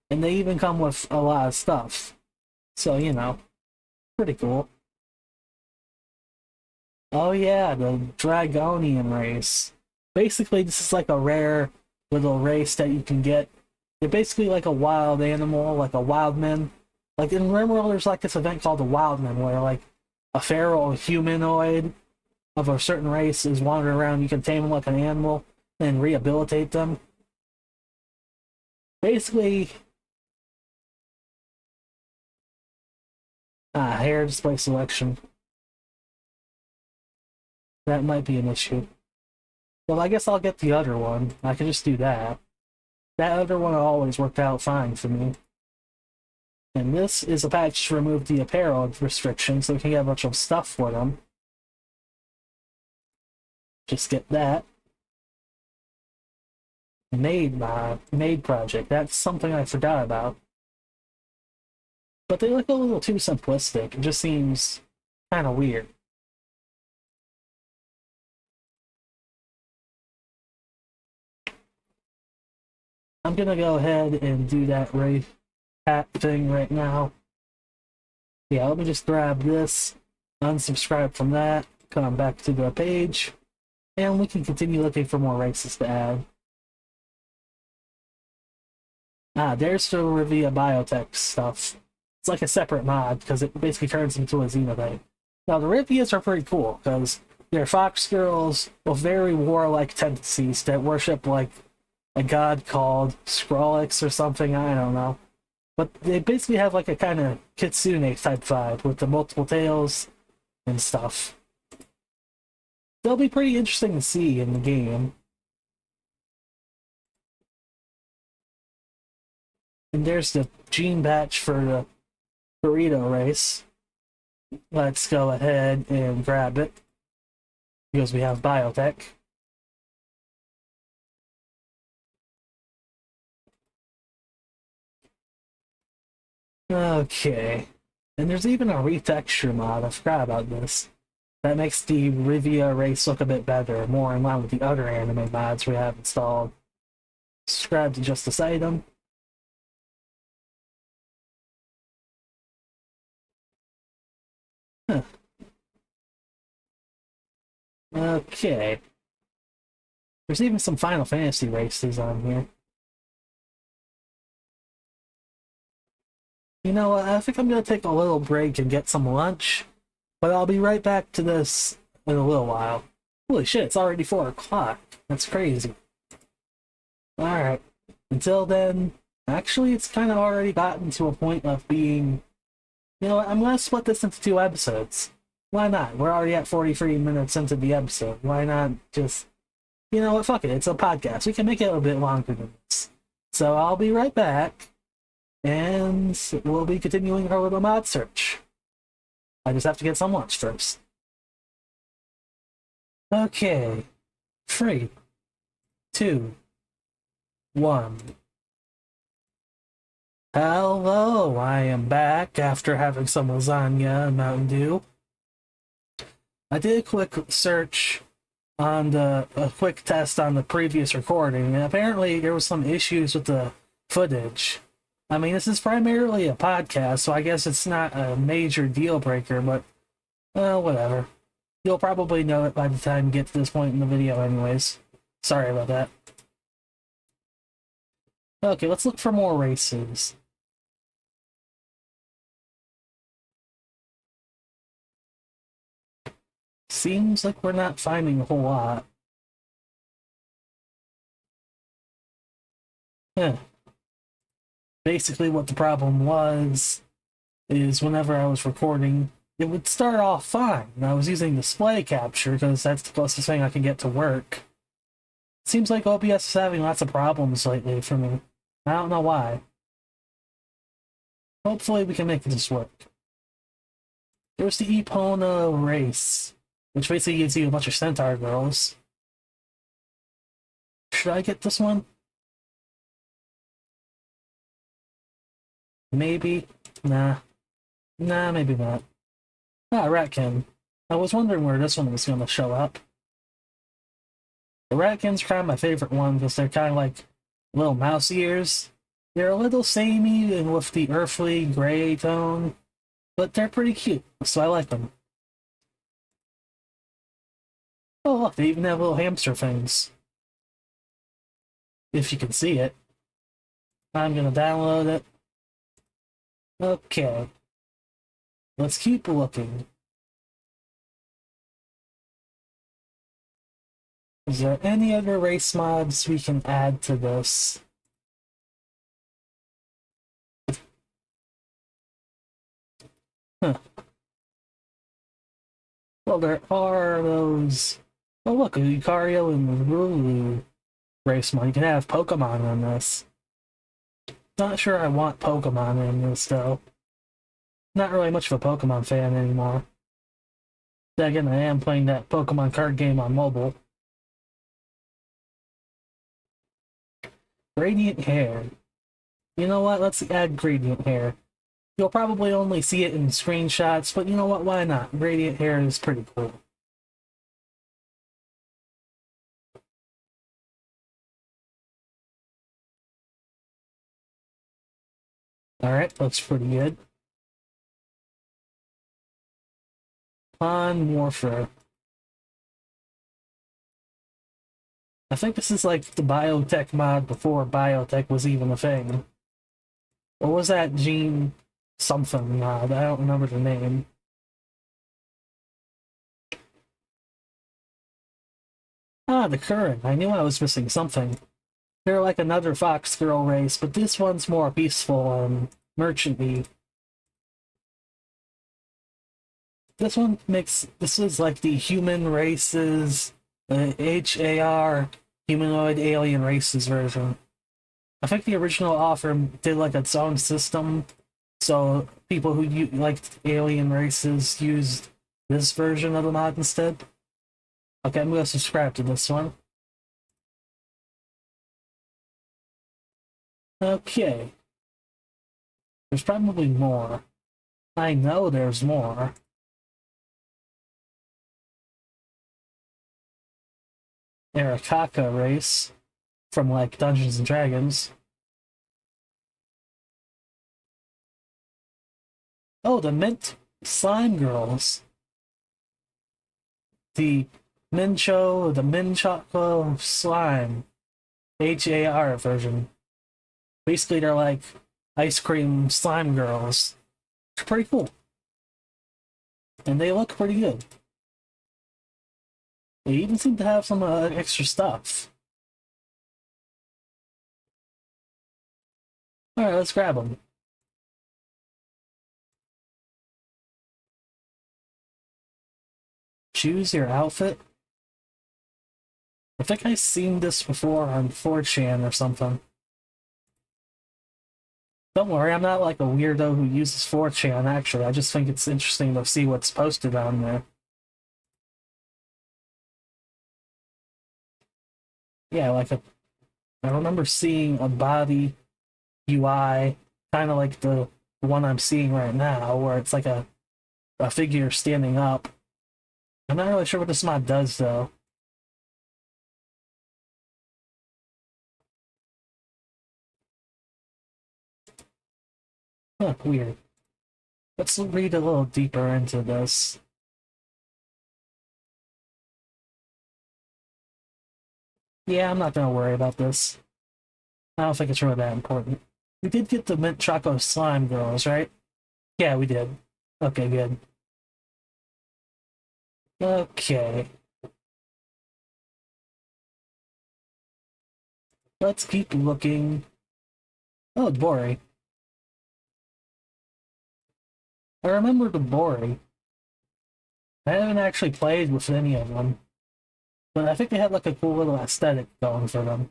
And they even come with a lot of stuff. So, you know, pretty cool. Oh yeah, the Dragonian race. Basically, this is like a rare little race that you can get. They're basically like a wild animal, like a wildman. Like in Rimworld, there's like this event called the Wildman, where like a feral humanoid of a certain race is wandering around. You can tame them like an animal and rehabilitate them. Basically, hair display selection. That might be an issue. Well, I guess I'll get the other one. I can just do that. That other one always worked out fine for me. And this is a patch to remove the apparel restriction, so we can get a bunch of stuff for them. Just get that. Made project. That's something I forgot about. But they look a little too simplistic. It just seems kind of weird. I'm gonna go ahead and do that race hat thing right now. Yeah, let me just grab this, unsubscribe from that, come back to the page, and we can continue looking for more races to add. There's the Rivia Biotech stuff. It's like a separate mod, because it basically turns into a Xenotype. Now, the Rivias are pretty cool, because they're fox girls with very warlike tendencies that worship, like, a god called Skrillex or something, I don't know. But they basically have like a kind of Kitsune type vibe with the multiple tails and stuff. They'll be pretty interesting to see in the game. And there's the gene batch for the burrito race. Let's go ahead and grab it, because we have biotech. Okay. And there's even a retexture mod, I forgot about this, that makes the Rivia race look a bit better, more in line with the other anime mods we have installed. Subscribe to just this item. Huh. Okay. There's even some Final Fantasy races on here. You know what, I think I'm gonna take a little break and get some lunch, but I'll be right back to this in a little while. Holy shit, it's already 4 o'clock. That's crazy. Alright. Until then, actually, it's kind of already gotten to a point of being... You know what, I'm gonna split this into 2 episodes. Why not? We're already at 43 minutes into the episode. Why not just... You know what, fuck it, it's a podcast. We can make it a bit longer than this. So I'll be right back, and we'll be continuing our little mod search. I just have to get some lunch first. Okay. 3, 2, 1. Hello, I am back after having some lasagna and Mountain Dew. I did a quick search on a quick test on the previous recording, and apparently there was some issues with the footage. I mean, this is primarily a podcast, so I guess it's not a major deal breaker, but whatever. You'll probably know it by the time you get to this point in the video anyways. Sorry about that. Okay, let's look for more races. Seems like we're not finding a whole lot. Yeah. Basically what the problem was is whenever I was recording, it would start off fine. And I was using display capture because that's the closest thing I can get to work. Seems like OBS is having lots of problems lately for me. I don't know why. Hopefully we can make this work. There's the Epona race, which basically gives you a bunch of centaur girls. Should I get this one? Maybe? Nah. Nah, maybe not. Ah, Ratkin. I was wondering where this one was going to show up. The Ratkins are kind of my favorite one because they're kind of like little mouse ears. They're a little samey and with the earthly gray tone, but they're pretty cute, so I like them. Oh look, they even have little hamster things. If you can see it. I'm gonna download it. Okay. Let's keep looking. Is there any other race mods we can add to this? Huh. Well, there are those... Oh look, a Lucario and Lulu race mod. You can have Pokemon in this. Not sure I want Pokemon in this, though. Not really much of a Pokemon fan anymore. Then again, I am playing that Pokemon card game on mobile. Gradient hair. You know what? Let's add gradient hair. You'll probably only see it in screenshots, but you know what? Why not? Gradient hair is pretty cool. Alright, looks pretty good. On Morpher. I think this is like the biotech mod before biotech was even a thing. What was that gene something mod? I don't remember the name. Ah, the current. I knew I was missing something. They're like another fox girl race, but this one's more peaceful and merchant-y. This one makes... This is like the human races, HAR, humanoid alien races version. I think the original offer did like its own system, so people who liked alien races used this version of the mod instead. Okay, I'm gonna subscribe to this one. Okay. There's probably more. I know there's more. Arakaka race from like Dungeons and Dragons. Oh, the Mint Slime Girls. The Minchoco Slime HAR version. Basically, they're like ice cream slime girls. It's pretty cool. And they look pretty good. They even seem to have some extra stuff. Alright, let's grab them. Choose your outfit. I think I've seen this before on 4chan or something. Don't worry, I'm not like a weirdo who uses 4chan, actually. I just think it's interesting to see what's posted on there. Yeah, I remember seeing a body UI, kind of like the one I'm seeing right now, where it's like a figure standing up. I'm not really sure what this mod does, though. Huh, weird. Let's read a little deeper into this. Yeah, I'm not gonna worry about this. I don't think it's really that important. We did get the Mint Choco Slime Girls, right? Yeah, we did. Okay, good. Okay. Let's keep looking. Oh, Bori. I remember the Bori. I haven't actually played with any of them, but I think they had like a cool little aesthetic going for them.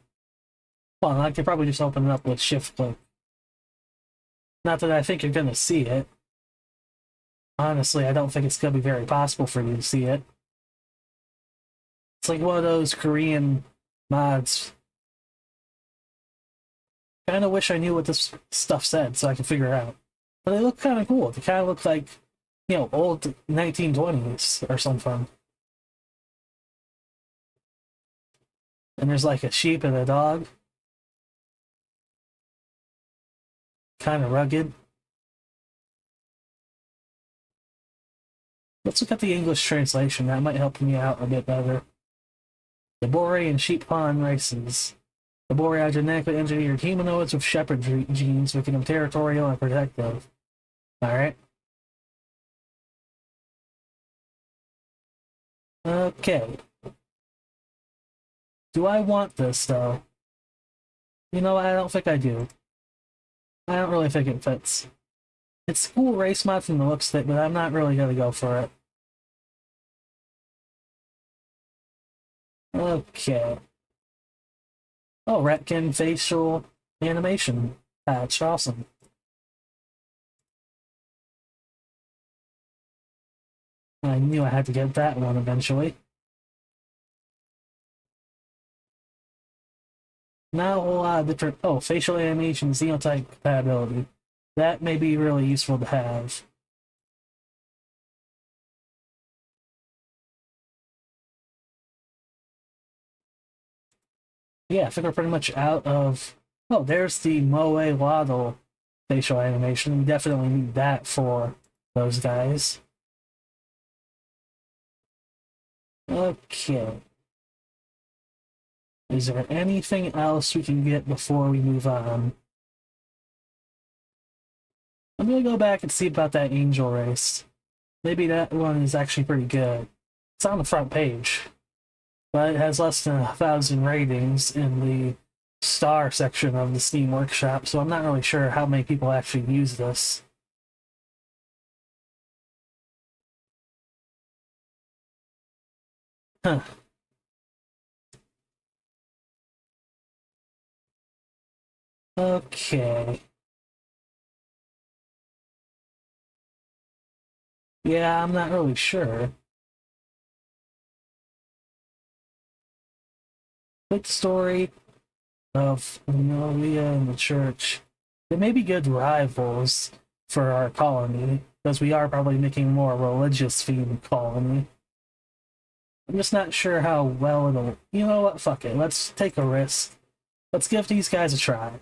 Well, I could probably just open it up with shift click. Not that I think you're gonna see it. Honestly, I don't think it's gonna be very possible for you to see it. It's like one of those Korean mods. Kind of wish I knew what this stuff said so I could figure it out. But they look kind of cool. They kind of look like, old 1920s or something. And there's like a sheep and a dog. Kind of rugged. Let's look at the English translation. That might help me out a bit better. The Bore and sheep fawn races. The Bore are genetically engineered humanoids with shepherd genes, making them territorial and protective. Alright. Okay. Do I want this, though? You know, I don't think I do. I don't really think it fits. It's a cool race mod from the looks of it, but I'm not really going to go for it. Okay. Oh, Retkin facial animation patch. Awesome. I knew I had to get that one eventually. Now a whole lot of different... Oh, facial animation, xenotype compatibility. That may be really useful to have. Yeah, I think we're pretty much out of... Oh, there's the Moe Waddle facial animation. We definitely need that for those guys. Okay. Is there anything else we can get before we move on? I'm gonna go back and see about that angel race. Maybe that one is actually pretty good. It's on the front page, but it has less than 1,000 ratings in the star section of the Steam Workshop, so I'm not really sure how many people actually use this. Huh. Okay. Yeah, I'm not really sure. Quick story of Nolia and the church. They may be good rivals for our colony, because we are probably making a more religious themed colony. I'm just not sure how well it'll... You know what? Fuck it. Let's take a risk. Let's give these guys a try.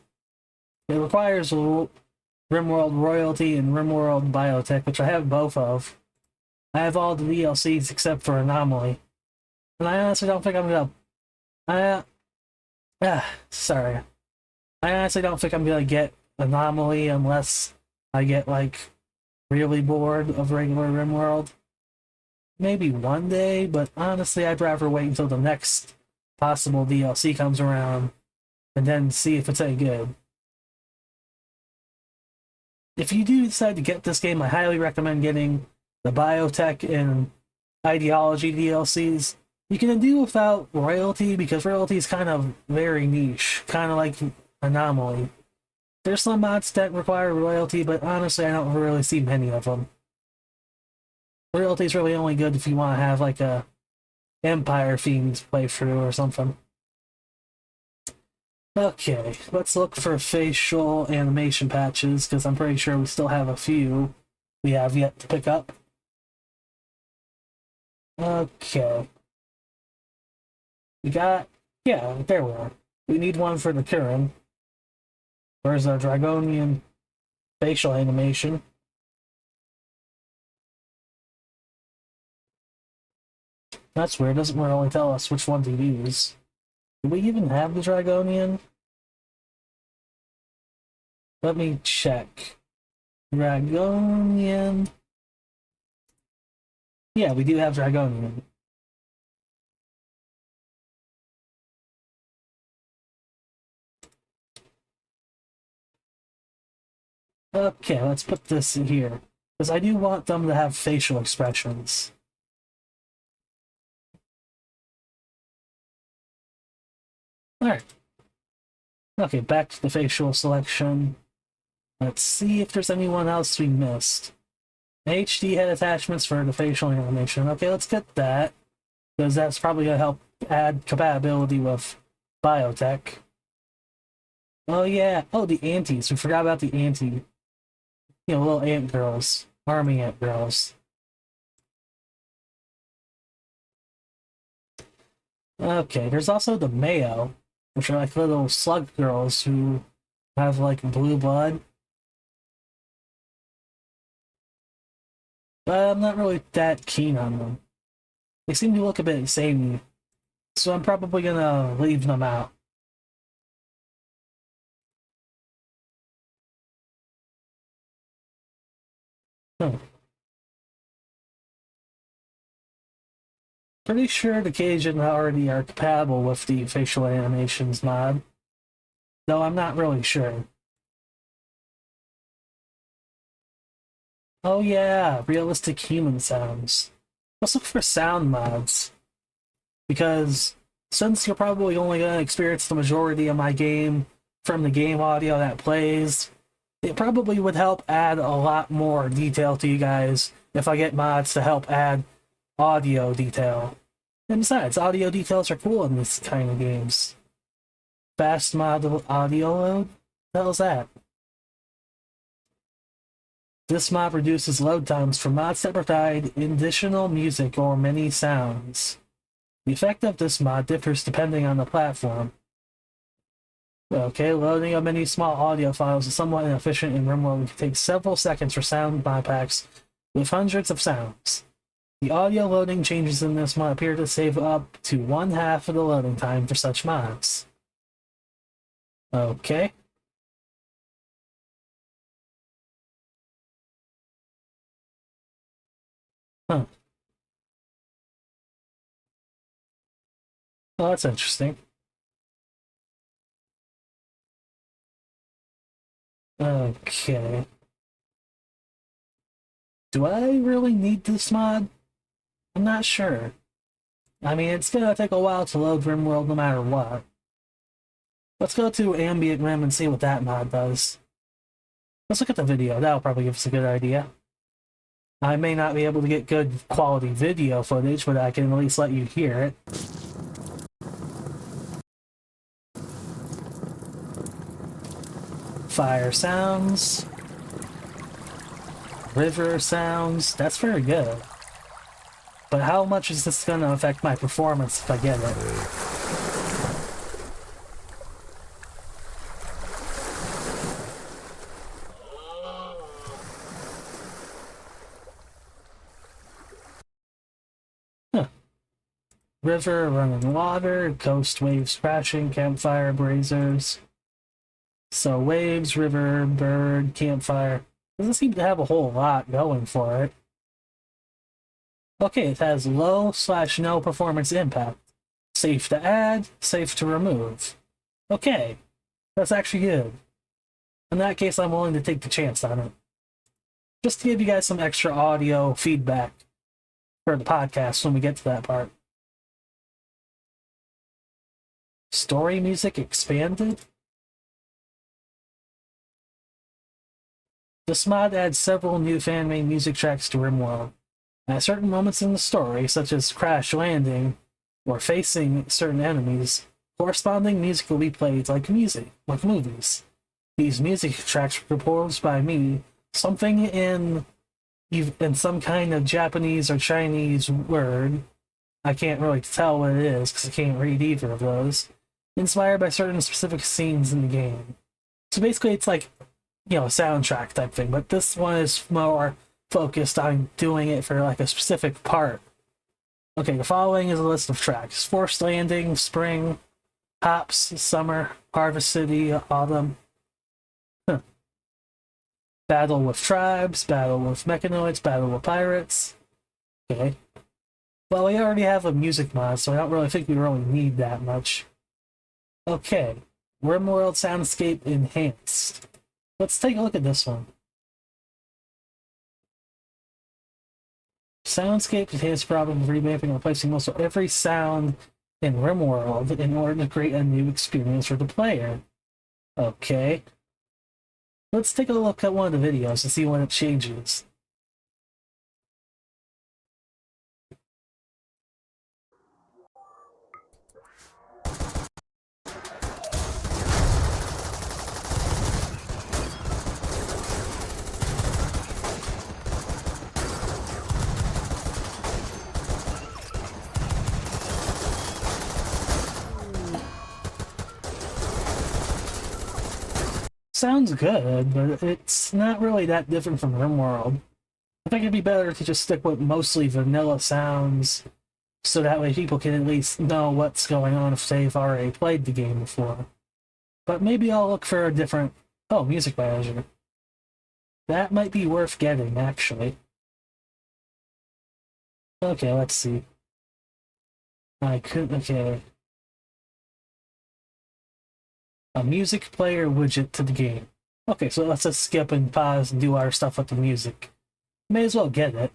It requires Rimworld Royalty and Rimworld Biotech, which I have both of. I have all the DLCs except for Anomaly. And I honestly don't think I'm gonna... sorry. I honestly don't think I'm gonna get Anomaly unless I get, like, really bored of regular Rimworld. Maybe one day, but honestly, I'd rather wait until the next possible DLC comes around and then see if it's any good. If you do decide to get this game, I highly recommend getting the Biotech and Ideology DLCs. You can do without Royalty, because Royalty is kind of very niche, kind of like Anomaly. There's some mods that require Royalty, but honestly, I don't really see many of them. Royalty is really only good if you want to have like a Empire themed playthrough or something. Okay, let's look for facial animation patches, because I'm pretty sure we still have a few we have yet to pick up. Okay. We got... Yeah, there we are. We need one for the Kurin. Where's our Dragonian facial animation? That's weird, it doesn't really tell us which one to use. Do we even have the Dragonian? Let me check. Dragonian... Yeah, we do have Dragonian. Okay, let's put this in here. Because I do want them to have facial expressions. Alright. Okay, back to the facial selection. Let's see if there's anyone else we missed. HD head attachments for the facial animation. Okay, let's get that, because that's probably going to help add compatibility with biotech. Oh yeah, oh, the anties. We forgot about the anti. You know, little ant girls. Army ant girls. Okay, there's also the Mayo, which are like little slug girls who have like blue blood. But I'm not really that keen on them. They seem to look a bit samey, so I'm probably gonna leave them out. Huh. Pretty sure the Cajun already are compatible with the facial animations mod, though I'm not really sure. Oh yeah, realistic human sounds. Let's look for sound mods, because since you're probably only going to experience the majority of my game from the game audio that plays, it probably would help add a lot more detail to you guys if I get mods to help add audio detail. And besides, audio details are cool in this kind of games. Fast mod audio load? What the hell's that? This mod reduces load times for mods that provide additional music or many sounds. The effect of this mod differs depending on the platform. Okay, loading of many small audio files is somewhat inefficient in Rimworld. It can take several seconds for sound mod packs with hundreds of sounds. The audio loading changes in this mod appear to save up to 1/2 of the loading time for such mods. Okay. Huh. Well, that's interesting. Okay. Do I really need this mod? I'm not sure. I mean, it's gonna take a while to load Rimworld no matter what. Let's go to Ambient Rim and see what that mod does. Let's look at the video. That'll probably give us a good idea. I may not be able to get good quality video footage, but I can at least let you hear it. Fire sounds. River sounds. That's very good. But how much is this going to affect my performance if I get it? Huh. River, running water, coast waves crashing, campfire, braziers. So waves, river, bird, campfire. Doesn't seem to have a whole lot going for it. Okay, it has low/no performance impact. Safe to add, safe to remove. Okay, that's actually good. In that case, I'm willing to take the chance on it. Just to give you guys some extra audio feedback for the podcast when we get to that part. Story music expanded? This mod adds several new fan-made music tracks to Rimworld. At certain moments in the story, such as crash landing or facing certain enemies, corresponding music will be played like movies. These music tracks were composed by me, something in some kind of Japanese or Chinese word. I can't really tell what it is because I can't read either of those. Inspired by certain specific scenes in the game. So basically, it's like, you know, a soundtrack type thing, but this one is more focused on doing it for like a specific part. Okay, the following is a list of tracks: Forced Landing, Spring, Hops, Summer, Harvest City, Autumn. Huh. Battle with Tribes, Battle with Mechanoids, Battle with Pirates. Okay. Well, we already have a music mod, so I don't really think we really need that much. Okay. Rimworld Soundscape Enhanced. Let's take a look at this one. Soundscape contains the problem of revamping and replacing most every sound in Rimworld in order to create a new experience for the player. Okay. Let's take a look at one of the videos to see when it changes. Sounds good, but it's not really that different from Rimworld. I think it'd be better to just stick with mostly vanilla sounds, so that way people can at least know what's going on if they've already played the game before. But maybe I'll look for a different... Oh, music manager. That might be worth getting, actually. Okay, let's see. I could... Okay. A music player widget to the game. Okay, so let's just skip and pause and do our stuff with the music. May as well get it.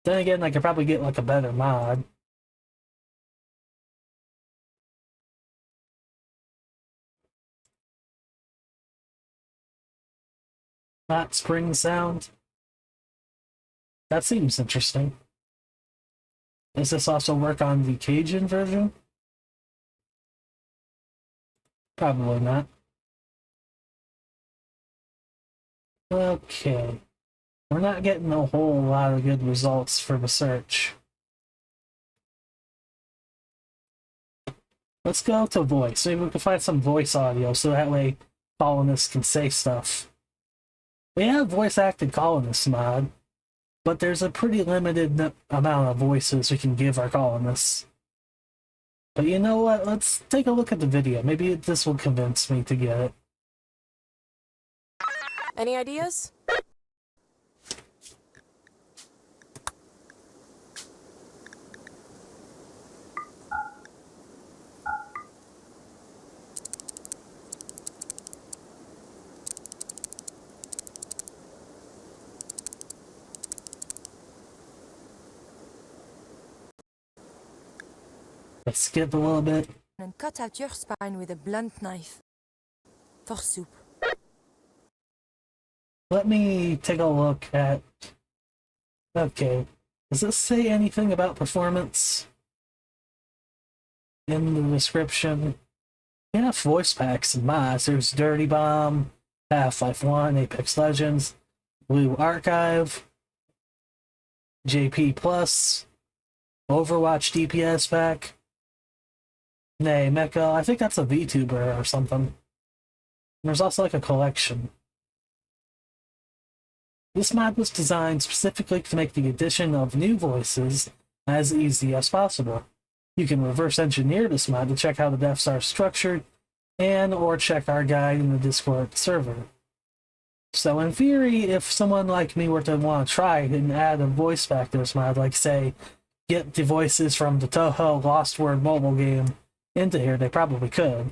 Then again, I could probably get like a better mod. Hot spring sound. That seems interesting. Does this also work on the Cajun version? Probably not. Okay. We're not getting a whole lot of good results for the search. Let's go to voice. Maybe we can find some voice audio so that way colonists can say stuff. We have voice-acted colonists mod, but there's a pretty limited amount of voices we can give our colonists. But you know what? Let's take a look at the video. Maybe this will convince me to get it. Any ideas? Let's skip a little bit. And cut out your spine with a blunt knife. For soup. Let me take a look at... Okay. Does this say anything about performance? In the description? We have voice packs and mods. There's Dirty Bomb, Half-Life 1, Apex Legends, Blue Archive, JP Plus, Overwatch DPS pack, Nay, Mecha. I think that's a VTuber or something. There's also like a collection. This mod was designed specifically to make the addition of new voices as easy as possible. You can reverse engineer this mod to check how the deaths are structured and or check our guide in the Discord server. So in theory, if someone like me were to want to try and add a voice pack to this mod, like say, get the voices from the Toho Lost Word mobile game into here, they probably could.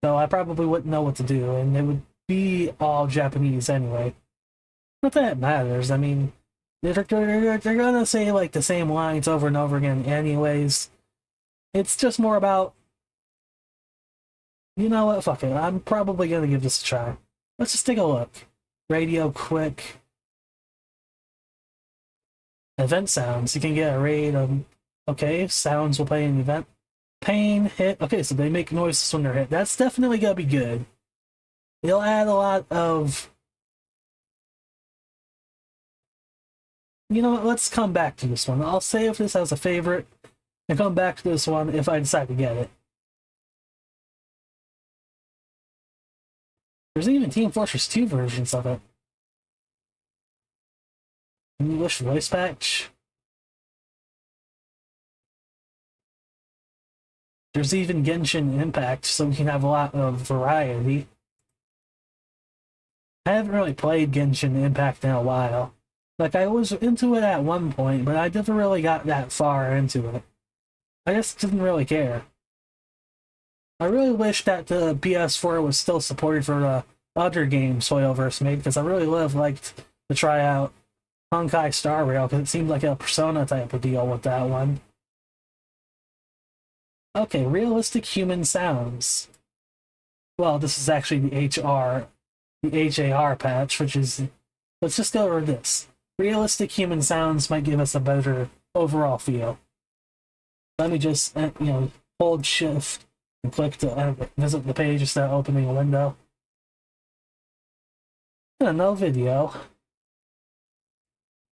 So I probably wouldn't know what to do, and it would be all Japanese anyway. Not that it matters. I mean, they're gonna say like the same lines over and over again anyways. It's just more about, you know what, fuck it, I'm probably gonna give this a try. Let's just take a look. Radio quick. Event sounds. You can get a raid of... Okay, sounds will play in the event. Pain, hit. Okay, so they make noises when they're hit. That's definitely gonna be good. It'll add a lot of... You know what, let's come back to this one. I'll save this as a favorite and come back to this one if I decide to get it. There's even Team Fortress 2 versions of it. English voice patch. There's even Genshin Impact, so we can have a lot of variety. I haven't really played Genshin Impact in a while. Like, I was into it at one point, but I never really got that far into it. I just didn't really care. I really wish that the PS4 was still supported for the other games Soilverse made, because I really would have liked to try out Honkai Star Rail, because it seemed like a Persona type of deal with that one. Okay, realistic human sounds. well, this is actually the HAR patch, which is, let's just go over this. Realistic human sounds might give us a better overall feel. Let me just, hold shift and click to visit the page instead of opening a window. No video.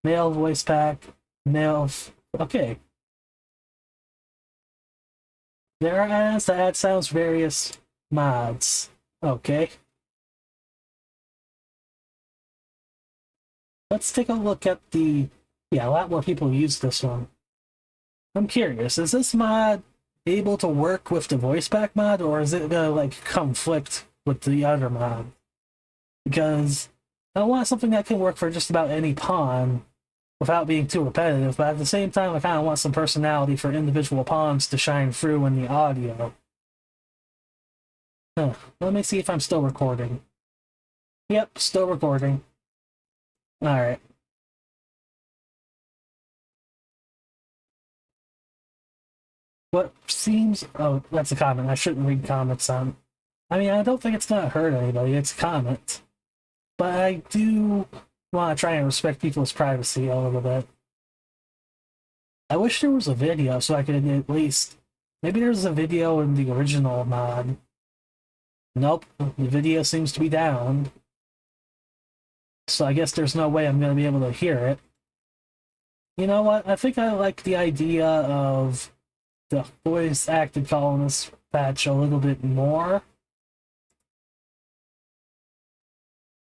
Male voice pack. Okay. There are ads to add sounds various mods. Okay. Let's take a look at the... Yeah, a lot more people use this one. I'm curious, is this mod able to work with the voice pack mod, or is it gonna, like, conflict with the other mod? Because I want something that can work for just about any pawn without being too repetitive, but at the same time, I kind of want some personality for individual pawns to shine through in the audio. Let me see if I'm still recording. Yep, still recording. Alright. What seems... Oh, that's a comment. I shouldn't read comments on... I mean, I don't think it's gonna hurt anybody. It's a comment. But I do want to try and respect people's privacy a little bit. I wish there was a video so I could at least... Maybe there's a video in the original mod. Nope, the video seems to be down. So I guess there's no way I'm going to be able to hear it. You know what? I think I like the idea of the voice-acted colonist patch a little bit more.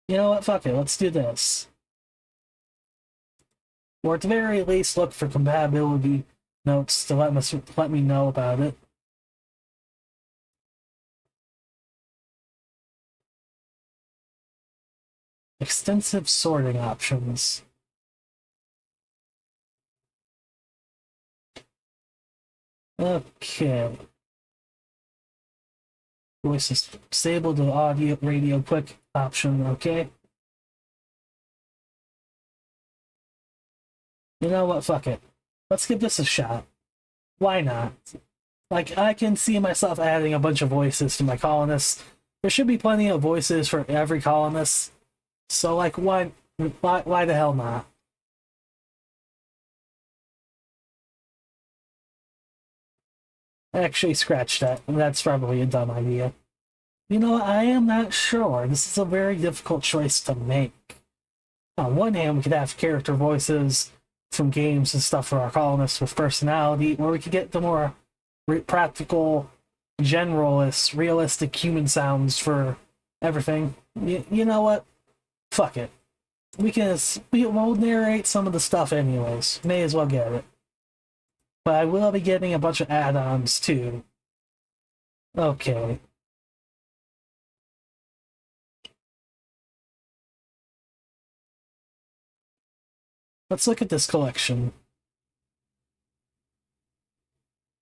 You know what? Fuck it. Let's do this. Or at the very least, look for compatibility notes to let me know about it. Extensive sorting options. Okay. Voice is stable to audio radio quick option, okay? You know what, fuck it. Let's give this a shot. Why not? Like, I can see myself adding a bunch of voices to my colonists. There should be plenty of voices for every colonist. So, like, why the hell not? Actually, scratch that. That's probably a dumb idea. You know, I am not sure. This is a very difficult choice to make. On one hand, we could have character voices from games and stuff for our colonists with personality, or we could get the more practical, generalist, realistic human sounds for everything. You know what? Fuck it. We'll narrate some of the stuff anyways. May as well get it. But I will be getting a bunch of add-ons too. Okay. Let's look at this collection.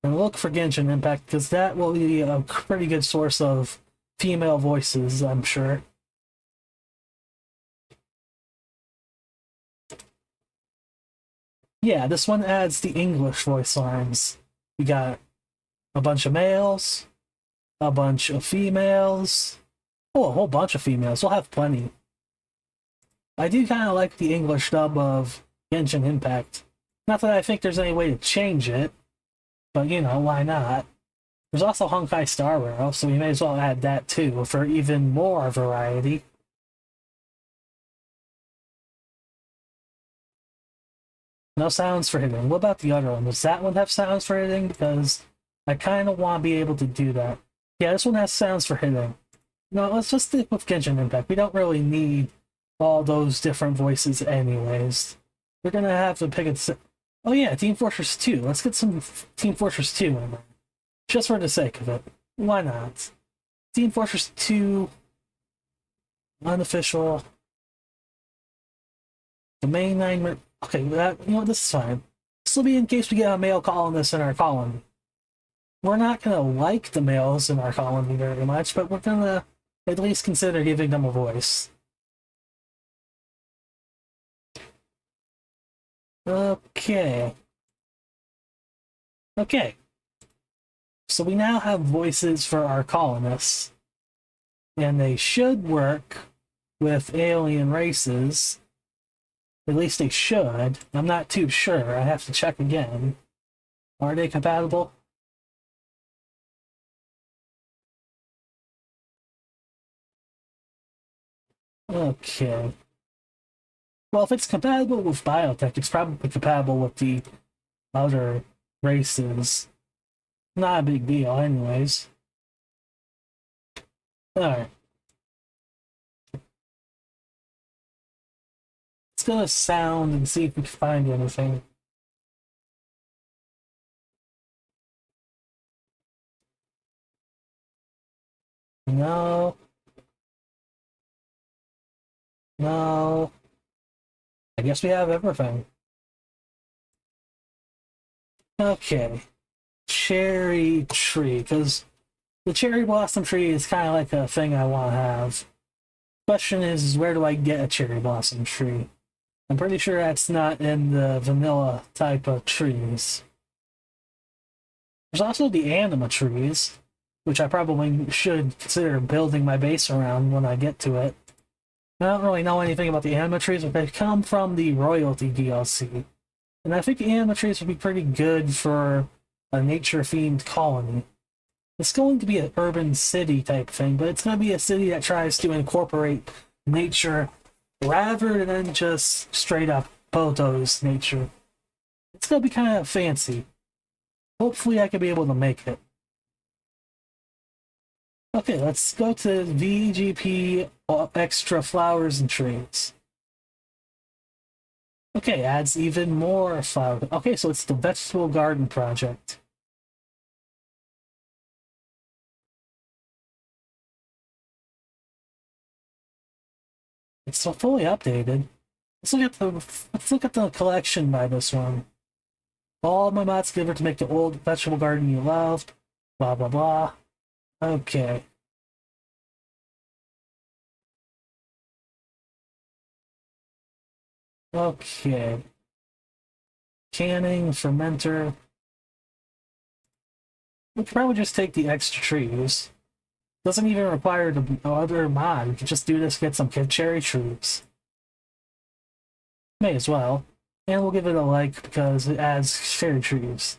And look for Genshin Impact, because that will be a pretty good source of female voices, I'm sure. Yeah, this one adds the English voice lines. We got a bunch of males, a bunch of females. Oh, a whole bunch of females. We'll have plenty. I do kind of like the English dub of Genshin Impact. Not that I think there's any way to change it, but you know, why not? There's also Honkai Star Rail, so we may as well add that too for even more variety. No sounds for hitting. What about the other one? Does that one have sounds for hitting? Because I kind of want to be able to do that. Yeah, this one has sounds for hitting. No, let's just stick with Genshin Impact. We don't really need all those different voices anyways. We're gonna have to pick it. Oh yeah, Team Fortress 2. Let's get some Team Fortress 2 in there. Just for the sake of it. Why not? Team Fortress 2... Unofficial... The main 9... Okay, this is fine. This will be in case we get a male colonist in our colony. We're not gonna like the males in our colony very much, but we're gonna at least consider giving them a voice. Okay. Okay. So we now have voices for our colonists. and they should work with alien races. At least they should. I'm not too sure. I have to check again. Are they compatible? Okay. Well, if it's compatible with biotech, it's probably compatible with the other races. Not a big deal, anyways. Alright. Let's go to sound and see if we can find anything. No. No. I guess we have everything. Okay. Cherry tree, because the cherry blossom tree is kind of like a thing I want to have. Question is where do I get a cherry blossom tree? I'm pretty sure that's not in the vanilla type of trees. There's also the anima trees, which I probably should consider building my base around when I get to it. I don't really know anything about the anima trees, but they come from the royalty DLC. And I think the anima trees would be pretty good for a nature-themed colony. It's going to be an urban city type thing, but it's going to be a city that tries to incorporate nature rather than just straight up Boto's nature. It's going to be kind of fancy. Hopefully I can be able to make it. Okay, let's go to VGP extra flowers and trees. Okay, adds even more flowers. Okay, so it's the vegetable garden project. It's so fully updated. Let's look at the collection by this one. All my mods delivered to make the old vegetable garden you loved. Blah blah blah. Okay. Okay. Canning, fermenter. We could probably just take the extra trees. Doesn't even require the other mod. We could just do this, get some cherry trees. May as well. And we'll give it a like because it adds cherry trees.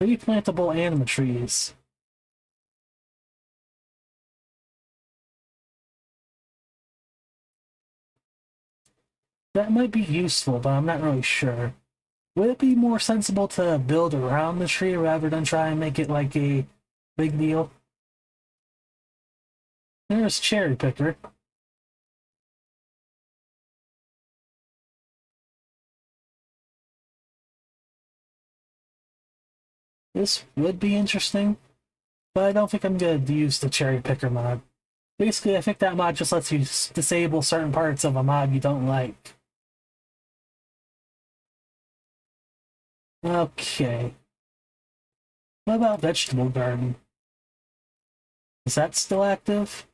Replantable anima trees. That might be useful, but I'm not really sure. Would it be more sensible to build around the tree rather than try and make it like a big deal? There's Cherry Picker. This would be interesting, but I don't think I'm going to use the Cherry Picker mod. Basically, I think that mod just lets you disable certain parts of a mod you don't like. Okay. What about Vegetable Garden? Is that still active?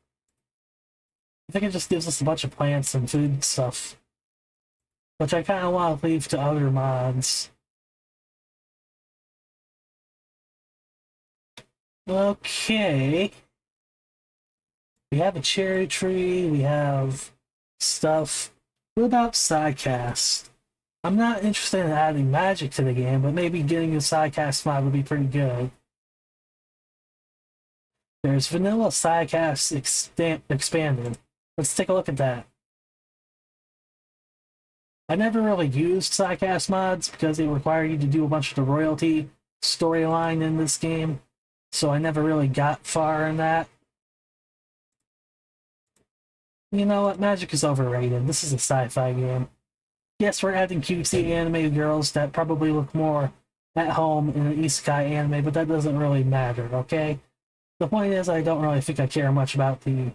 I think it just gives us a bunch of plants and food stuff, which I kind of want to leave to other mods. Okay. We have a cherry tree, we have stuff. What about sidecast? I'm not interested in adding magic to the game, but maybe getting a sidecast mod would be pretty good. There's vanilla sidecast expanded. Let's take a look at that. I never really used sidecast mods because they require you to do a bunch of the royalty storyline in this game, so I never really got far in that. You know what? Magic is overrated. This is a sci-fi game. Yes, we're adding cutesy anime girls that probably look more at home in an isekai anime, but that doesn't really matter, okay? The point is, I don't really think I care much about the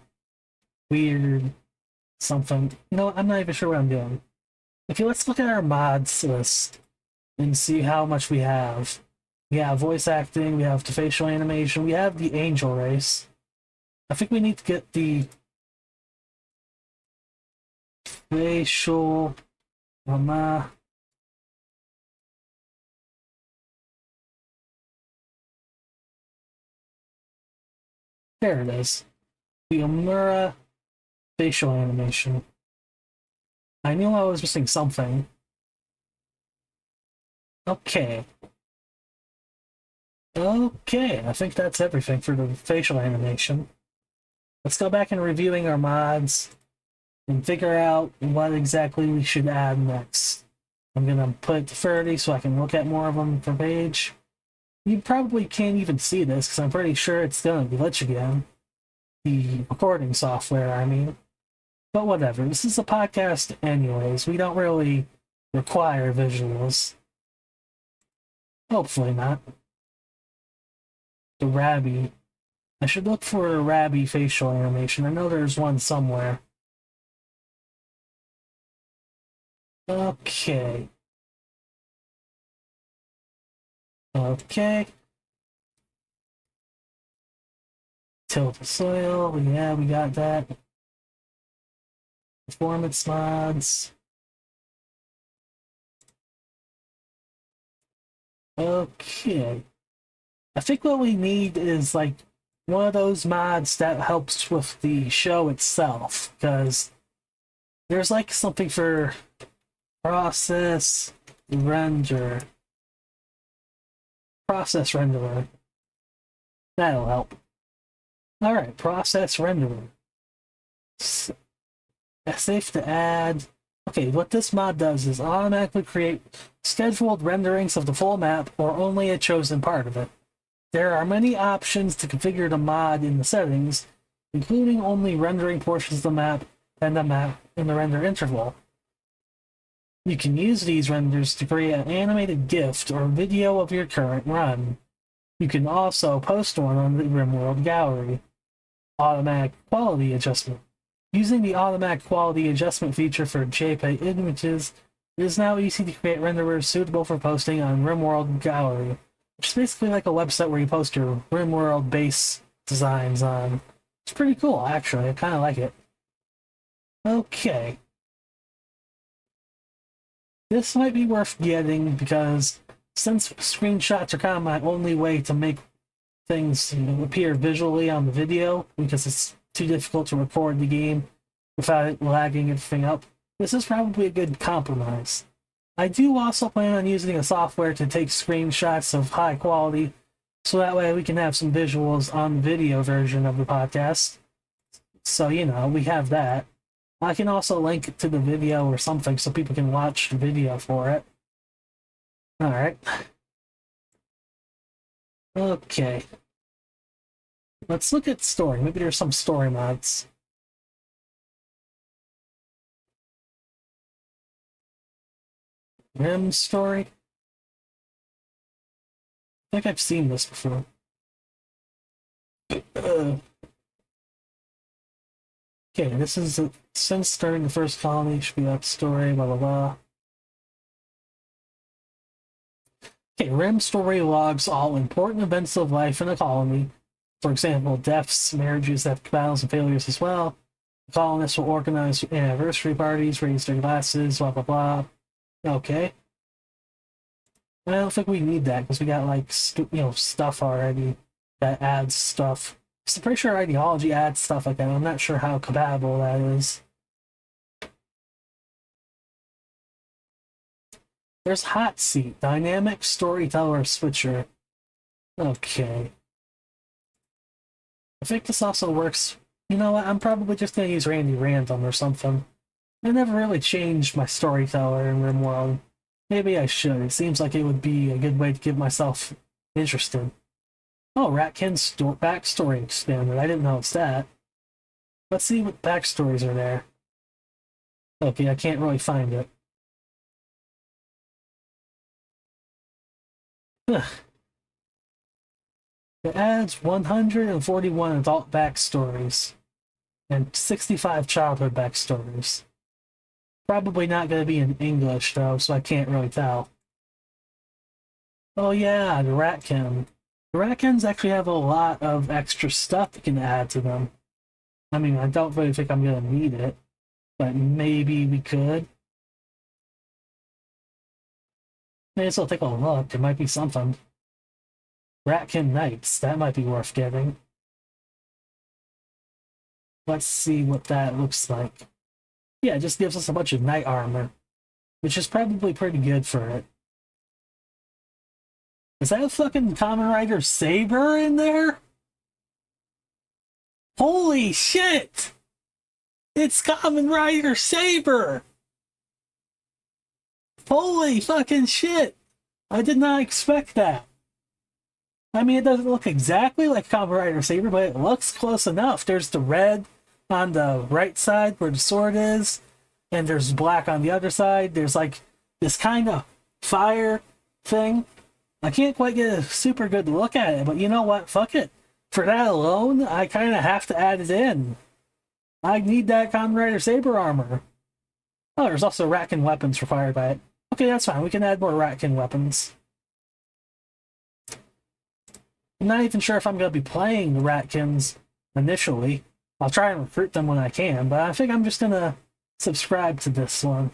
weird something. You know what? I'm not even sure what I'm doing. Okay, let's look at our mods list and see how much we have. We have voice acting, we have the facial animation, we have the angel race. I think we need to get the facial there it is. The Omura facial animation. I knew I was missing something. Okay. Okay, I think that's everything for the facial animation. Let's go back and reviewing our mods and figure out what exactly we should add next. I'm gonna put it to 30 so I can look at more of them per page. You probably can't even see this because I'm pretty sure it's gonna glitch again. The recording software, I mean. But whatever, this is a podcast anyways. We don't really require visuals. Hopefully not. The Rabby. I should look for a Rabby facial animation. I know there's one somewhere. Okay. Okay. Tilt the soil. Yeah, we got that. Performance mods. Okay. I think what we need is like one of those mods that helps with the show itself, because there's like something for process render. Process renderer. That'll help. Alright, process renderer. Safe to add. Okay, what this mod does is automatically create scheduled renderings of the full map or only a chosen part of it. There are many options to configure the mod in the settings, including only rendering portions of the map and the map in the render interval. You can use these renders to create an animated GIF or video of your current run. You can also post one on the Rimworld Gallery. Automatic quality adjustment. Using the automatic quality adjustment feature for JPEG images, it is now easy to create renderers suitable for posting on Rimworld Gallery, which is basically like a website where you post your Rimworld base designs on. It's pretty cool, actually. I kind of like it. Okay. This might be worth getting because since screenshots are kind of my only way to make things appear visually on the video, because it's too difficult to record the game without it lagging everything up, this is probably a good compromise. I do also plan on using a software to take screenshots of high quality, so that way we can have some visuals on the video version of the podcast. So, you know, we have that. I can also link it to the video or something so people can watch the video for it. Alright. Okay. Let's look at story. Maybe there's some story mods. Rim story? I think I've seen this before. Okay, this is since starting the first colony, should be up story, blah blah blah. Okay, Rim story logs all important events of life in a colony. For example, deaths, marriages, epic battles, and failures as well. The colonists will organize anniversary parties, raise their glasses, blah blah blah. Okay. I don't think we need that because we got like stuff already that adds stuff. I'm pretty sure ideology adds stuff like that. I'm not sure how compatible that is. There's Hot Seat, Dynamic Storyteller Switcher. Okay. I think this also works. You know what? I'm probably just going to use Randy Random or something. I never really changed my storyteller in Rimworld. Maybe I should. It seems like it would be a good way to get myself interested. Oh, Ratkin's backstory expanded. I didn't notice that. Let's see what backstories are there. Okay, I can't really find it. Ugh. It adds 141 adult backstories and 65 childhood backstories. Probably not going to be in English, though, so I can't really tell. Oh yeah, the Ratkin. The Ratkins actually have a lot of extra stuff you can add to them. I mean, I don't really think I'm going to need it, but maybe we could. May as well take a look. There might be something. Ratkin Knights, that might be worth getting. Let's see what that looks like. Yeah, it just gives us a bunch of knight armor, which is probably pretty good for it. Is that a fucking Kamen Rider Saber in there? Holy shit! It's Kamen Rider Saber! Holy fucking shit! I did not expect that. I mean, it doesn't look exactly like Kamen Rider Saber, but it looks close enough. There's the red on the right side where the sword is, and there's black on the other side. There's like this kind of fire thing. I can't quite get a super good look at it, but you know what? Fuck it. For that alone, I kind of have to add it in. I need that Kamen Rider Saber armor. Oh, there's also Ratkin weapons required by it. Okay, that's fine. We can add more Ratkin weapons. I'm not even sure if I'm going to be playing the Ratkins initially. I'll try and recruit them when I can, but I think I'm just going to subscribe to this one.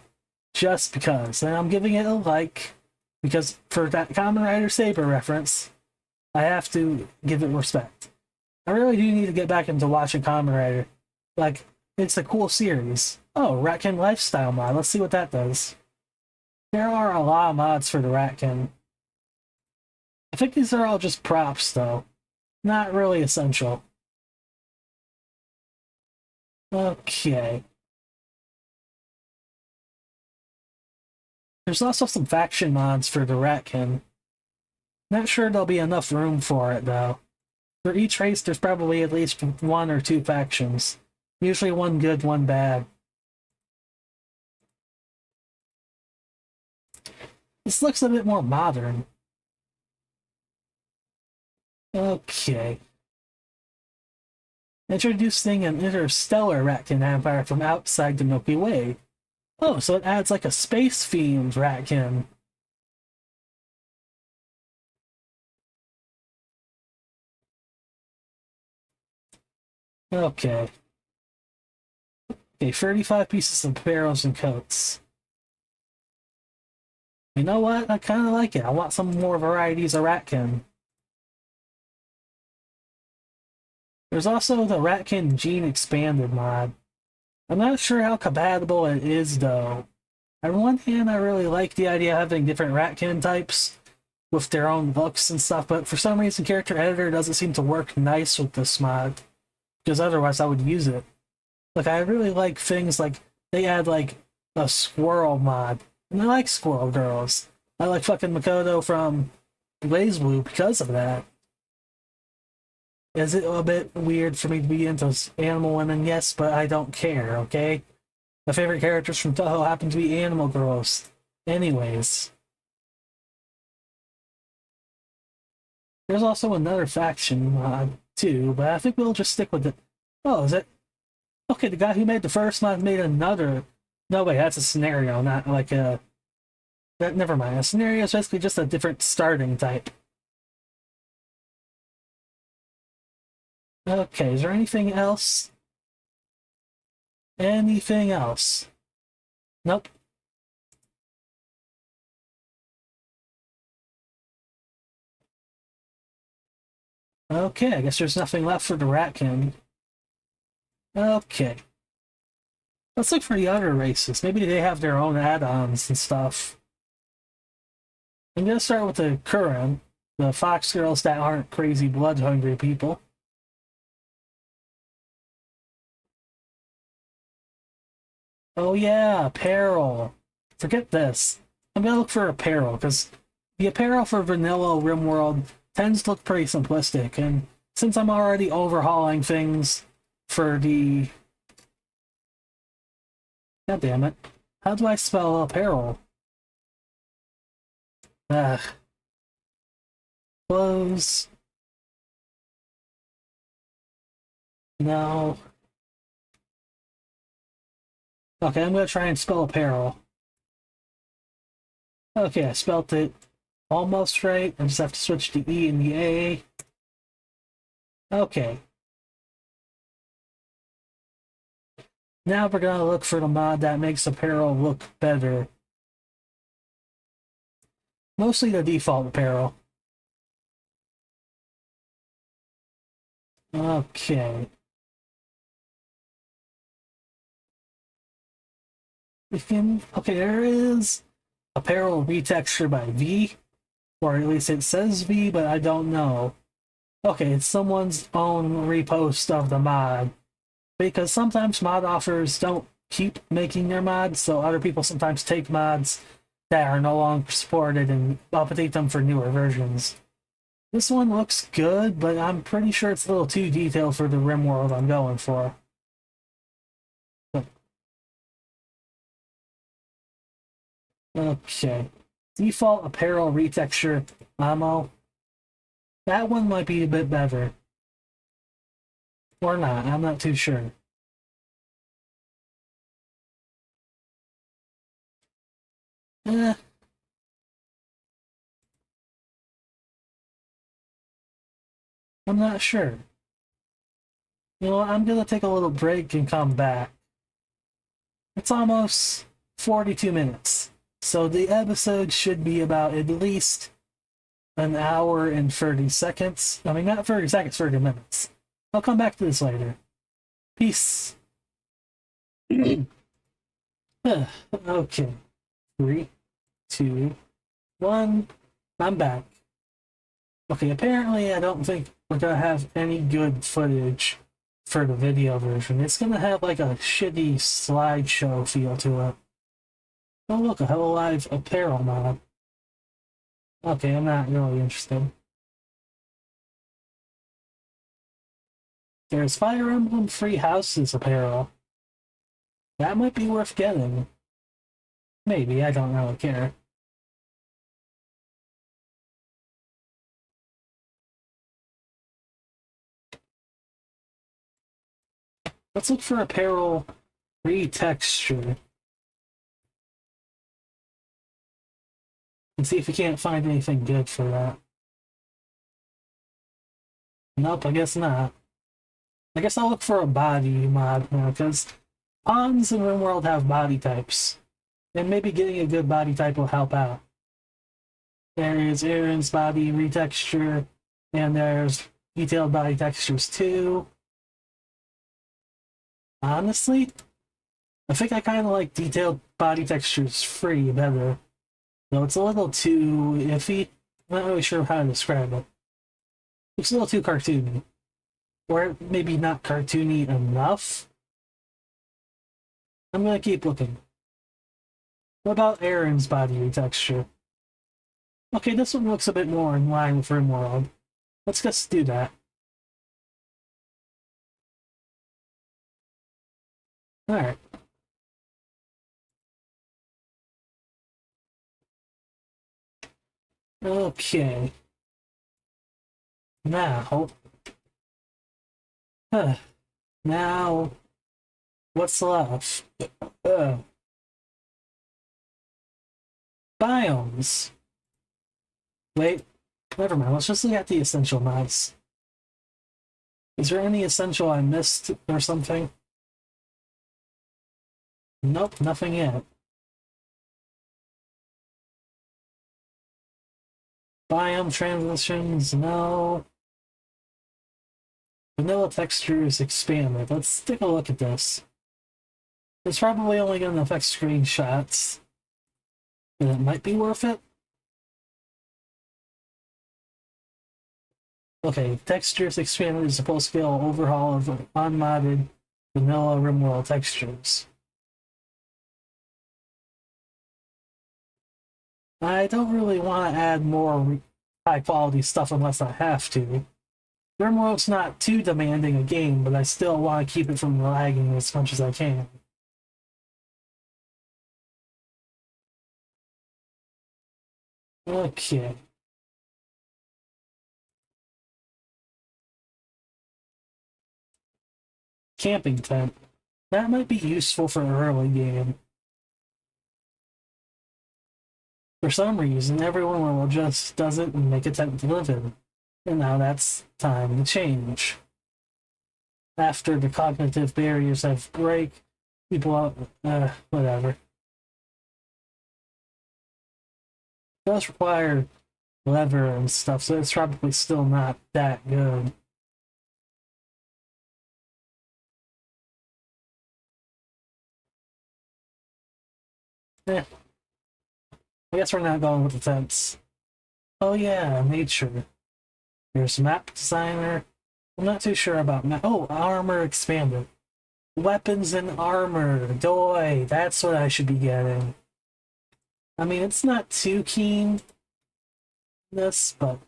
Just because. And I'm giving it a like, because for that Kamen Rider Saber reference, I have to give it respect. I really do need to get back into watching Kamen Rider. Like, it's a cool series. Oh, Ratkin Lifestyle mod. Let's see what that does. There are a lot of mods for the Ratkin. I think these are all just props, though. Not really essential. Okay. There's also some faction mods for the Ratkin. Not sure there'll be enough room for it, though. For each race, there's probably at least 1 or 2 factions. Usually one good, one bad. This looks a bit more modern. Okay. Introducing an interstellar Ratkin Empire from outside the Milky Way. Oh, so it adds like a space-themed Ratkin. Okay. Okay, 35 pieces of barrels and coats. You know what? I kind of like it. I want some more varieties of Ratkin. There's also the Ratkin Gene Expanded mod. I'm not sure how compatible it is, though. On one hand, I really like the idea of having different Ratkin types with their own looks and stuff, but for some reason, Character Editor doesn't seem to work nice with this mod, because otherwise I would use it. Like, I really like things like, they add, like, a squirrel mod, and I like squirrel girls. I like fucking Makoto from Blaze Blue because of that. Is it a bit weird for me to be into animal women? Yes, but I don't care, okay? My favorite characters from Toho happen to be animal girls. Anyways. There's also another faction mod, too, but I think we'll just stick with it. Oh, is it? Okay, the guy who made the first mod made another. No, wait, that's a scenario, not like a. Never mind. A scenario is basically just a different starting type. Okay, is there anything else? Anything else? Nope. Okay, I guess there's nothing left for the Ratkin. Okay. Let's look for the other races. Maybe they have their own add-ons and stuff. I'm gonna start with the Kuren, the fox girls that aren't crazy blood-hungry people. Oh yeah, apparel. Forget this. I'm gonna look for apparel, because the apparel for vanilla Rimworld tends to look pretty simplistic, and since I'm already overhauling things for the... God damn it. How do I spell apparel? Ugh. Clothes. No. Okay, I'm gonna try and spell apparel. Okay, I spelled it almost right. I just have to switch the E and the A. Okay. Now we're gonna look for the mod that makes apparel look better. Mostly the default apparel. Okay. Okay, there is apparel retexture by V, or at least it says V, but I don't know. Okay, it's someone's own repost of the mod, because sometimes mod offers don't keep making their mods, so other people sometimes take mods that are no longer supported and update them for newer versions. This one looks good, but I'm pretty sure it's a little too detailed for the Rimworld I'm going for. Okay. Default apparel retexture ammo. That one might be a bit better. Or not, I'm not too sure. Eh, I'm not sure. You know what, I'm gonna take a little break and come back. It's almost 42 minutes. So the episode should be about at least an hour and 30 seconds. I mean, not 30 seconds, 30 minutes. I'll come back to this later. Peace. Okay. 3, 2, 1. I'm back. Okay, apparently I don't think we're gonna have any good footage for the video version. It's gonna have like a shitty slideshow feel to it. Oh look, a Hello Live apparel mod. Okay, I'm not really interested. There's Fire Emblem Free Houses apparel. That might be worth getting. Maybe, I don't really care. Let's look for apparel retexture. And see if we can't find anything good for that. Nope, I guess not. I guess I'll look for a body mod now, because Pawns and Rimworld have body types. And maybe getting a good body type will help out. There is Aaron's body retexture, and there's detailed body textures too. Honestly, I think I kind of like detailed body textures free better. Though it's a little too iffy. I'm not really sure how to describe it. It's a little too cartoony. Or maybe not cartoony enough. I'm gonna keep looking. What about Aaron's body retexture? Okay, this one looks a bit more in line with Rimworld. Let's just do that. Alright. Okay. Now... now... What's left? Biomes. Wait, never mind. Let's just look at the essential mods. Is there any essential I missed or something? Nope, nothing yet. Biome transitions, no. Vanilla textures expanded. Let's take a look at this. It's probably only going to affect screenshots, but it might be worth it. Okay, textures expanded is a full-scale overhaul of unmodded vanilla Rimworld textures. I don't really want to add more high-quality stuff unless I have to. Rimworld's not too demanding a game, but I still want to keep it from lagging as much as I can. Okay. Camping tent. That might be useful for an early game. For some reason, everyone will just does it and make a tent to live in. And now that's time to change. After the cognitive barriers have break, people, whatever. It does require leather and stuff, so it's probably still not that good. Eh, I guess we're not going with the fence. Oh yeah, nature. There's map designer. I'm not too sure about map. Oh, armor expanded. Weapons and armor. Doy, that's what I should be getting. I mean, it's not too keen, this, but...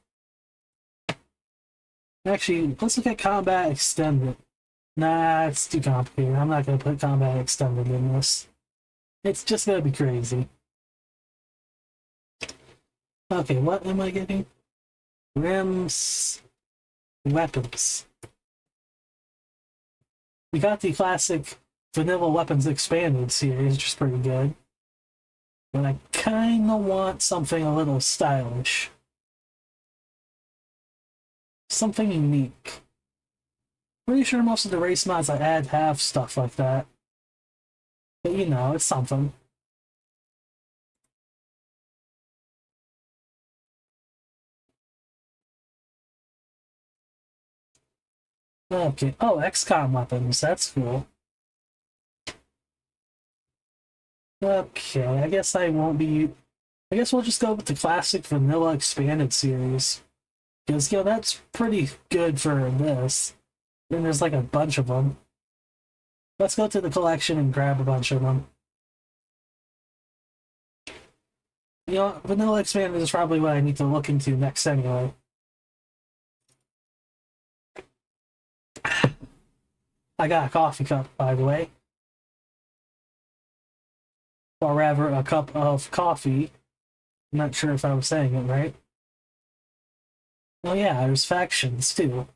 Actually, let's look at combat extended. Nah, it's too complicated. I'm not going to put combat extended in this. It's just going to be crazy. Okay, what am I getting? Rims... Weapons. We got the classic vanilla weapons expanded series, which is pretty good. But I kinda want something a little stylish. Something unique. Pretty sure most of the race mods I add have stuff like that. But you know, it's something. Okay. Oh, XCOM weapons. That's cool. Okay, I guess I won't be... I guess we'll just go with the classic vanilla expanded series. Because, you know, that's pretty good for this. And there's like a bunch of them. Let's go to the collection and grab a bunch of them. You know, vanilla expanded is probably what I need to look into next anyway. I got a coffee cup, by the way. Or rather, a cup of coffee. I'm not sure if I was saying it right. Oh yeah, there's factions, too.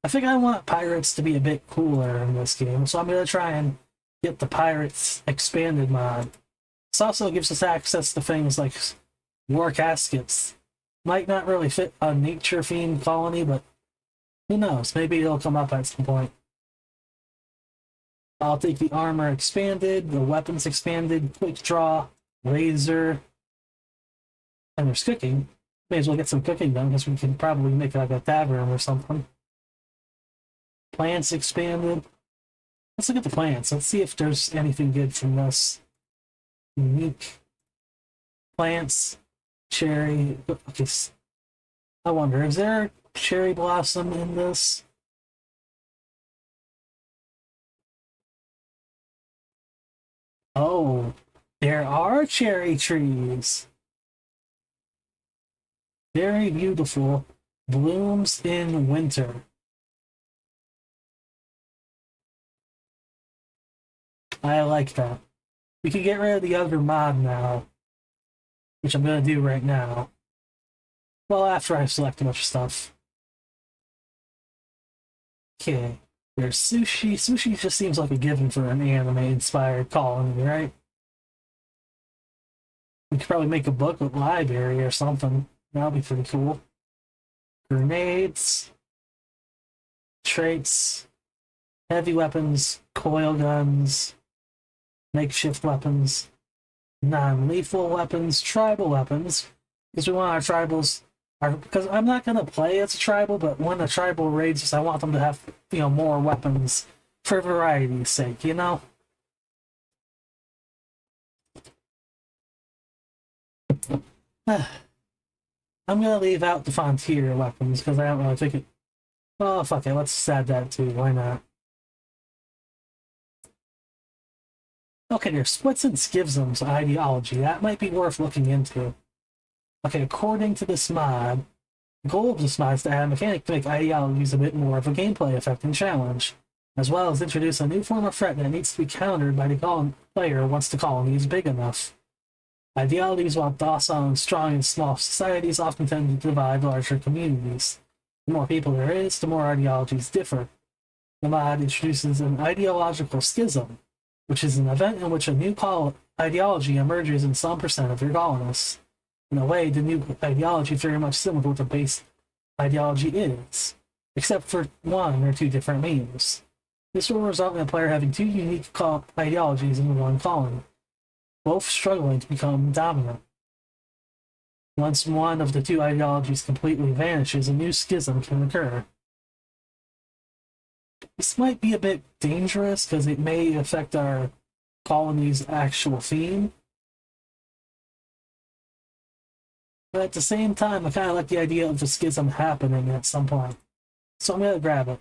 I think I want pirates to be a bit cooler in this game, so I'm going to try and get the pirates expanded mod. This also gives us access to things like war caskets. Might not really fit a nature-themed colony, but who knows? Maybe it'll come up at some point. I'll take the armor expanded, the weapons expanded, quick draw, razor, and there's cooking. May as well get some cooking done because we can probably make like a tavern or something. Plants expanded. Let's look at the plants. Let's see if there's anything good from this. Unique plants, cherry. Okay, I wonder, is there cherry blossom in this? Oh, there are cherry trees. Very beautiful. Blooms in winter. I like that. We can get rid of the other mod now, which I'm going to do right now. Well, after I select a bunch of stuff. Okay, there's sushi. Sushi just seems like a given for an anime-inspired colony, right? We could probably make a book with library or something. That'll be pretty cool. Grenades. Traits. Heavy weapons. Coil guns. Makeshift weapons. Non-lethal weapons. Tribal weapons. Because we want our tribals... Because I'm not going to play as a tribal, but when a tribal raids us, I want them to have, you know, more weapons for variety's sake, you know? I'm going to leave out the frontier weapons, because I don't really think it... Oh, fuck it, let's add that too, why not? Okay, there's splits and schisms ideology. That might be worth looking into. Okay, according to this mod, the goal of this mod is to add a mechanic to make ideologies a bit more of a gameplay effect and challenge, as well as introduce a new form of threat that needs to be countered by the player once the colony is big enough. Ideologies, while docile and strong in small societies, often tend to divide larger communities. The more people there is, the more ideologies differ. The mod introduces an ideological schism, which is an event in which a new ideology emerges in some percent of your colonists. In a way, the new ideology is very much similar to what the base ideology is, except for one or two different memes. This will result in a player having two unique ideologies in one colony, both struggling to become dominant. Once one of the two ideologies completely vanishes, a new schism can occur. This might be a bit dangerous because it may affect our colony's actual theme, But at the same time, I kind of like the idea of a schism happening at some point. So I'm going to grab it.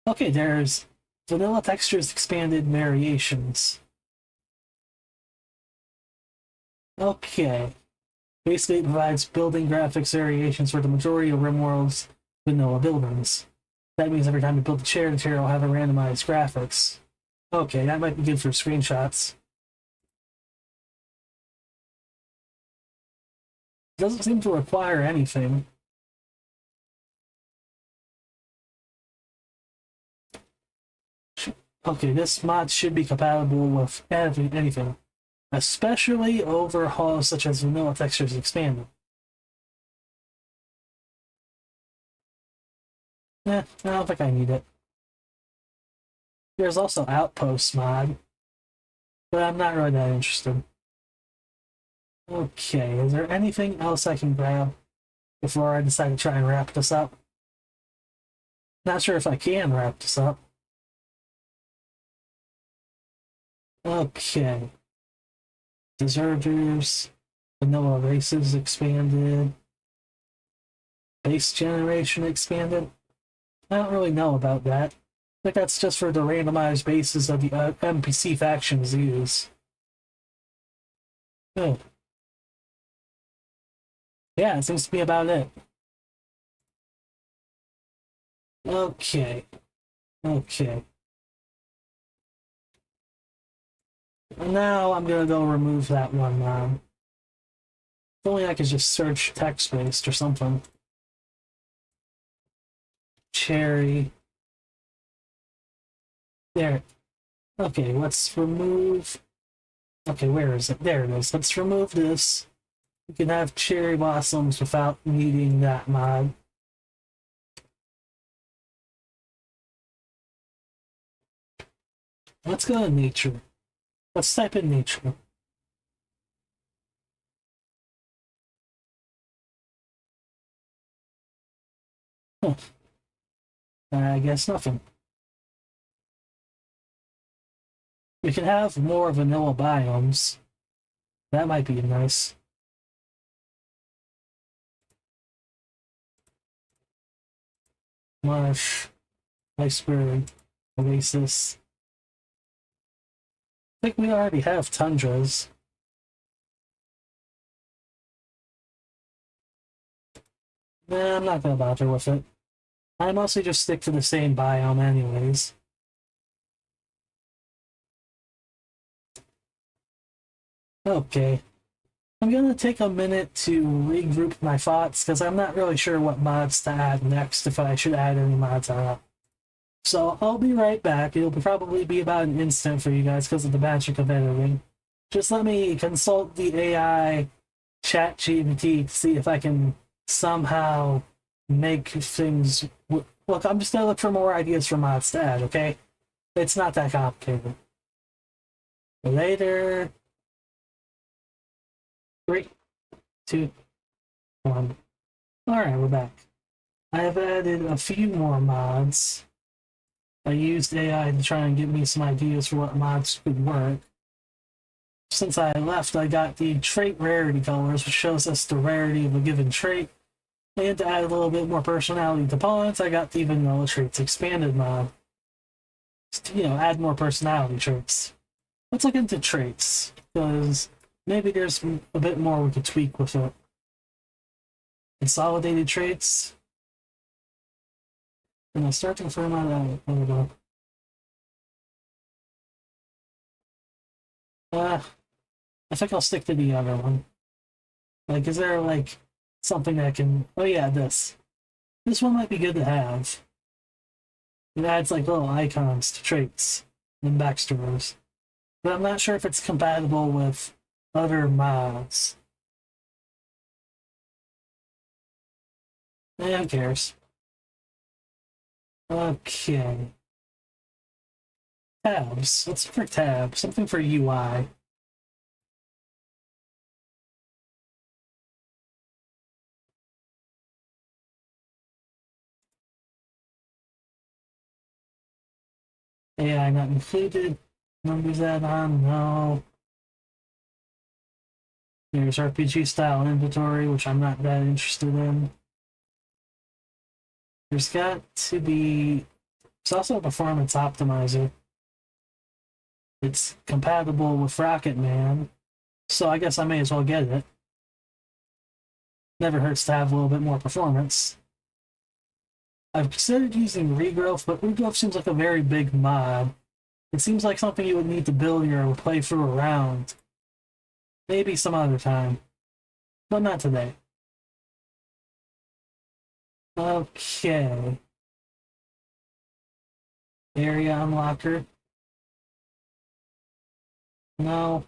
Okay, there's vanilla textures expanded variations. Okay. Basically, it provides building graphics variations for the majority of Rimworld's vanilla buildings. That means every time you build a chair, the chair will have a randomized graphics. Okay, that might be good for screenshots. Doesn't seem to require anything. Okay, this mod should be compatible with anything, especially overhauls such as vanilla textures expanded. I don't think I need it. There's also Outpost mod, but I'm not really that interested. Okay, is there anything else I can grab before I decide to try and wrap this up? Not sure if I can wrap this up. Okay. Deserters, vanilla races expanded, base generation expanded. I don't really know about that. I think that's just for the randomized bases of the NPC factions use. Oh. Yeah, it seems to be about it. Okay. Okay. Now I'm gonna go remove that one. If only I could just search text-based or something. Cherry. There. Okay, let's remove... Okay, where is it? There it is. Let's remove this. You can have cherry blossoms without needing that mod. Let's go to nature. Let's type in nature. Huh. I guess nothing. We can have more vanilla biomes. That might be nice. Marsh, iceberg, oasis. I think we already have tundras. Nah, I'm not gonna bother with it. I mostly just stick to the same biome anyways. Okay. I'm gonna take a minute to regroup my thoughts because I'm not really sure what mods to add next, if I should add any mods or not. So I'll be right back. It'll probably be about an instant for you guys because of the magic of editing. Just let me consult the AI chat GPT to see if I can somehow make things... Look, I'm just gonna look for more ideas for mods to add, okay? It's not that complicated. Later. 3, 2, 1. Alright, we're back. I have added a few more mods. I used AI to try and give me some ideas for what mods could work. Since I left, I got the trait rarity colors, which shows us the rarity of a given trait. And to add a little bit more personality to pawns, I got the vanilla traits expanded mod. To, add more personality traits. Let's look into traits, because maybe there's a bit more we could tweak with it. Consolidated traits. And I'll start to confirm on that. There we go. I think I'll stick to the other one. Like, is there, like, something that can... Oh yeah, this. This one might be good to have. It adds, like, little icons to traits and backstories. But I'm not sure if it's compatible with other mods. Who cares? Okay. Tabs. Let's look for tabs. Something for UI. AI not included. Numbers add on? No. There's RPG style inventory, which I'm not that interested in. There's got to be. It's also a performance optimizer. It's compatible with Rocket Man, so I guess I may as well get it. Never hurts to have a little bit more performance. I've considered using regrowth, but regrowth seems like a very big mod. It seems like something you would need to build or play through around. Maybe some other time, but not today. Okay. Area unlocker. No.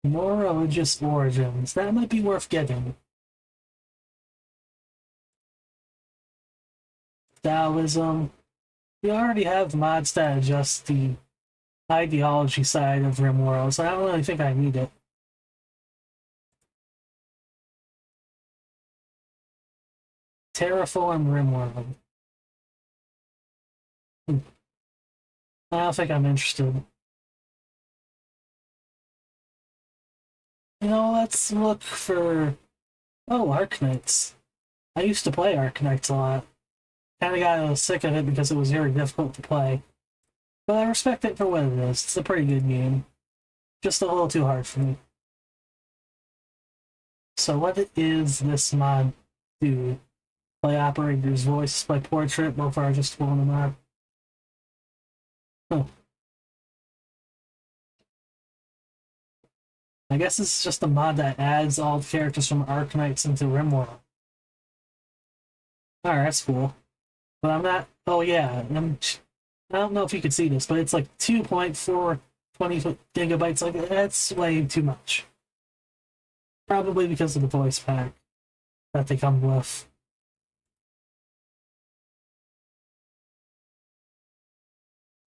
More religious origins. That might be worth getting. Taoism. We already have mods that adjust the ideology side of Rimworld, so I don't really think I need it. Terraform Rimworld. I don't think I'm interested. Let's look for... Oh, Arknights. I used to play Arknights a lot. Kinda got sick of it because it was very difficult to play. But I respect it for what it is. It's a pretty good game. Just a little too hard for me. So what is this mod do? Play operator's voice, play portrait, both are just full in the mod. Oh. I guess this is just a mod that adds all the characters from Arknights into Rimworld. Alright, that's cool. But I'm not... Oh yeah, I don't know if you could see this, but it's like 2.420 gigabytes. Like, that's way too much. Probably because of the voice pack that they come with.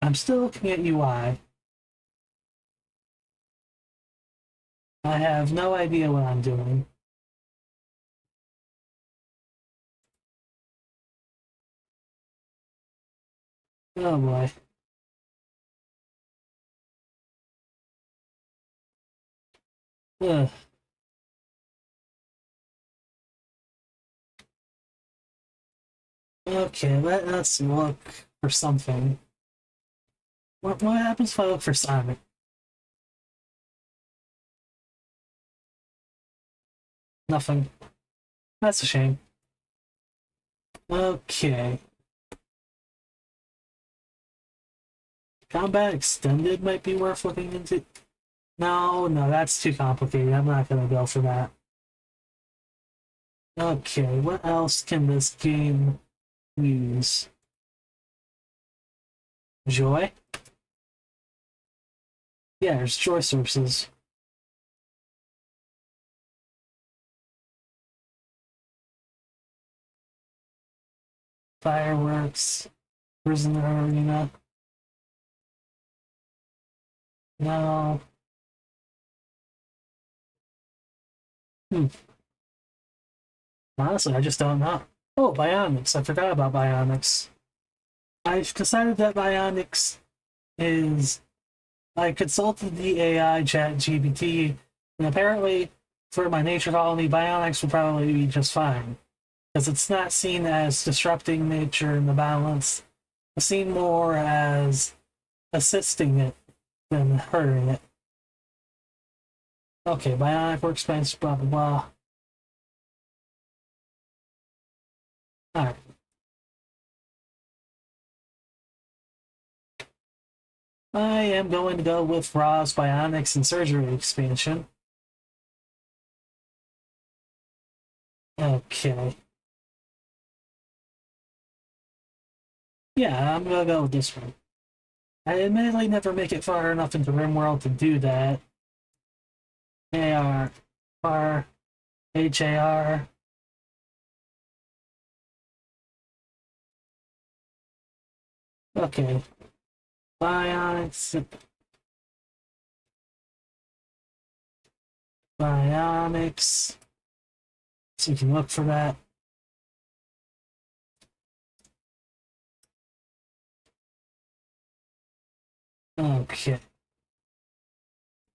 I'm still looking at UI. I have no idea what I'm doing. Oh boy. Ugh. Okay, let us look for something. What happens if I look for Sonic? Nothing. That's a shame. Okay. Combat Extended might be worth looking into. No, that's too complicated. I'm not gonna go for that. Okay, what else can this game use? Joy? Yeah, there's joy sources. Fireworks. Prisoner Arena. No. Hmm. Honestly, I just don't know. Oh, Bionics. I forgot about Bionics. I've decided that Bionics is... I consulted the AI chat GPT, and apparently, for my nature colony, Bionics would probably be just fine. Because it's not seen as disrupting nature and the balance. It's seen more as assisting it than hurting it. Okay, Bionic workspace, blah blah blah. Alright. I am going to go with Raw's Bionics and Surgery expansion. Okay. Yeah, I'm gonna go with this one. I admittedly never make it far enough into Rimworld to do that. AR, R, HAR. Okay. Bionics. Bionics. So you can look for that. Okay.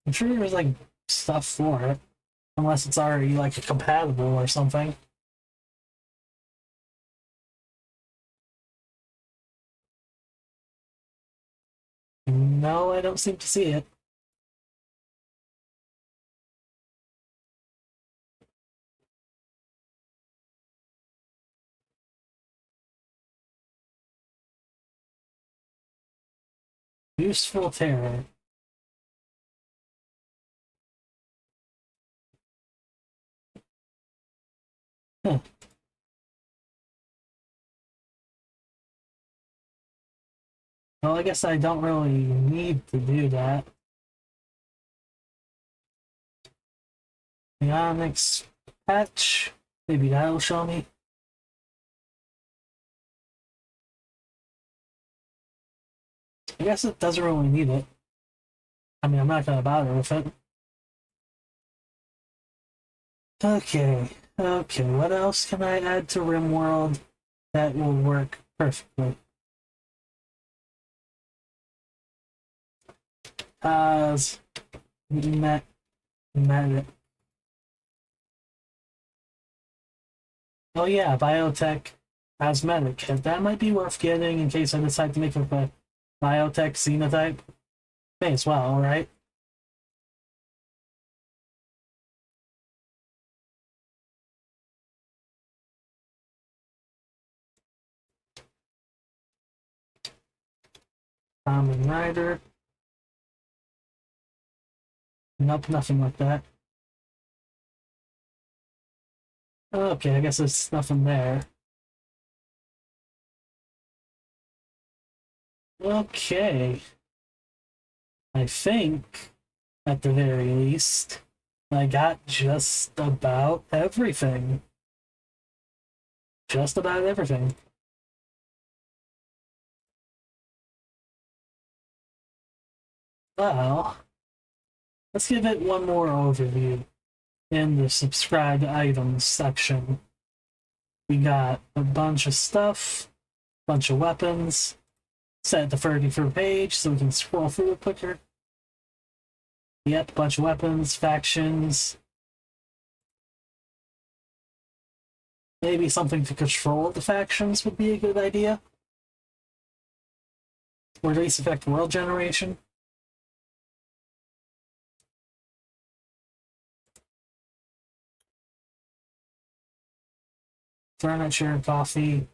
I'm sure there's like stuff for it. Unless it's already like compatible or something. No, I don't seem to see it. Useful terror. Huh. Well, I guess I don't really need to do that. The Onyx patch. Maybe that'll show me. I guess it doesn't really need it. I mean, I'm not gonna bother with it. Okay, okay, what else can I add to Rimworld that will work perfectly? As met Oh yeah, biotech cosmetic. That might be worth getting in case I decide to make a biotech xenotype. May as well, right? Common Rider. Nope, nothing like that. Okay, I guess there's nothing there. Okay. I think, at the very least, I got just about everything. Just about everything. Well, let's give it one more overview in the subscribed items section. We got a bunch of stuff, bunch of weapons, set the 30 per page so we can scroll through it quicker. Yep, bunch of weapons, factions. Maybe something to control the factions would be a good idea. Or at least affect world generation. Furniture, coffee,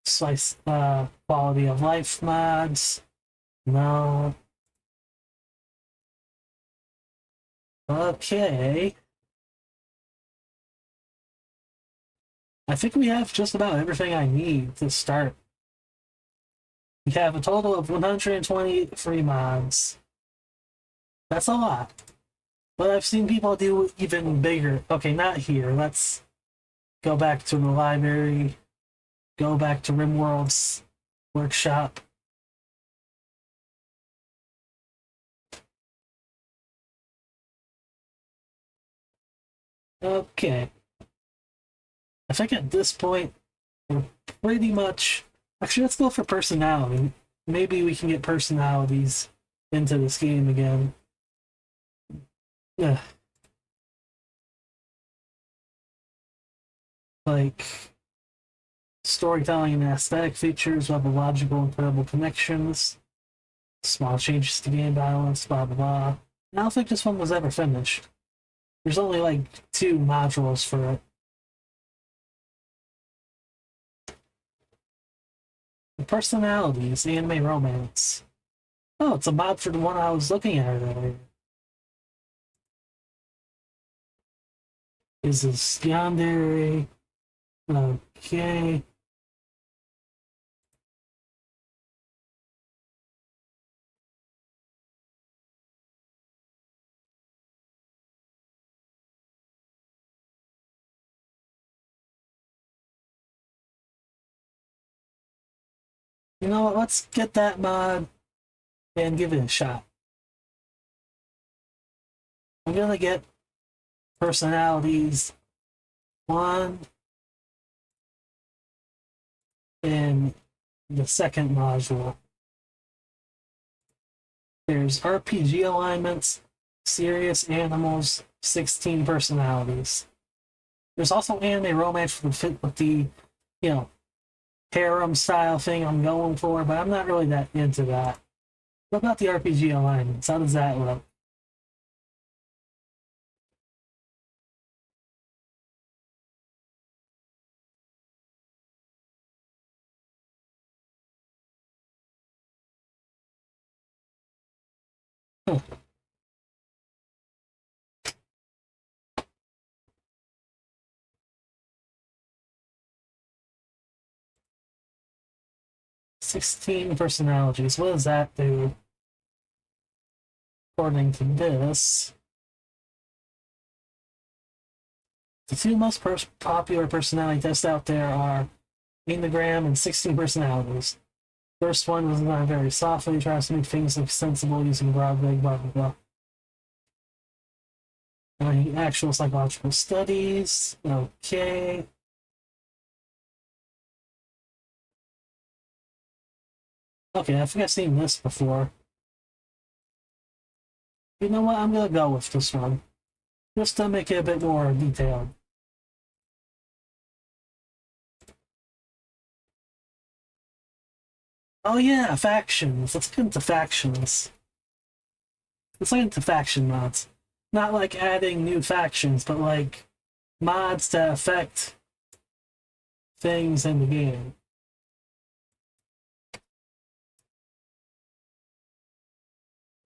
slice, quality of life mods. No. Okay. I think we have just about everything I need to start. We have a total of 120 free mods. That's a lot. But I've seen people do even bigger. Okay, not here. Let's go back to the library. Go back to Rimworld's workshop. Okay. I think at this point, we're pretty much... Actually, let's go for personality. Maybe we can get personalities into this game again. Yeah. Like storytelling and aesthetic features, web logical and credible connections, small changes to game balance, blah blah blah. I don't think this one was ever finished. There's only like 2 modules for it. The personalities, anime romance. Oh, it's a mod for the one I was looking at earlier. Is this yandere? Okay. You know what? Let's get that mod and give it a shot. I'm gonna get personalities 1 in the second module. There's RPG alignments, serious animals, 16 personalities. There's also anime romance that fit with the, you know, harem style thing I'm going for, but I'm not really that into that. What about the RPG alignments? How does that look? Huh. 16 personalities. What does that do? According to this, the two most popular personality tests out there are Enneagram and 16 personalities. First one was designed very softly, tries to make things look sensible using broad vague blah blah blah. Actual psychological studies. Okay. Okay, I think I've seen this before. You know what? I'm gonna go with this one. Just to make it a bit more detailed. Oh yeah, factions. Let's get into factions. Let's get into faction mods. Not like adding new factions, but like mods that affect things in the game.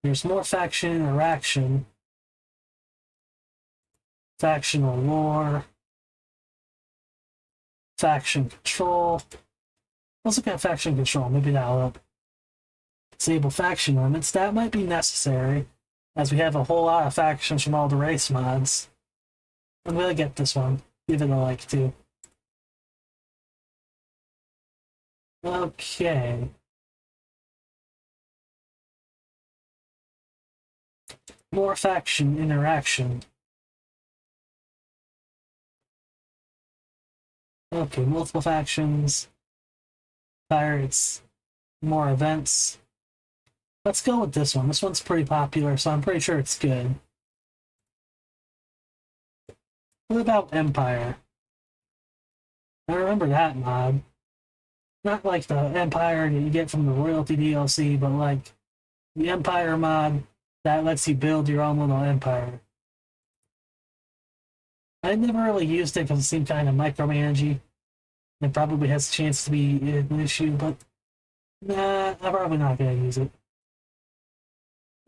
There's more faction interaction, factional lore, faction control. Let's look at faction control. Maybe that'll help. Disable faction limits. That might be necessary, as we have a whole lot of factions from all the race mods. I'm gonna get this one. Give it a like too. Okay. More faction interaction. Okay, multiple factions. Pirates. More events. Let's go with this one. This one's pretty popular, so I'm pretty sure it's good. What about Empire? I remember that mod. Not like the Empire that you get from the Royalty DLC, but like the Empire mod that lets you build your own little empire. I never really used it because it seemed kind of micromanagey. It probably has a chance to be an issue, but nah, I'm probably not going to use it.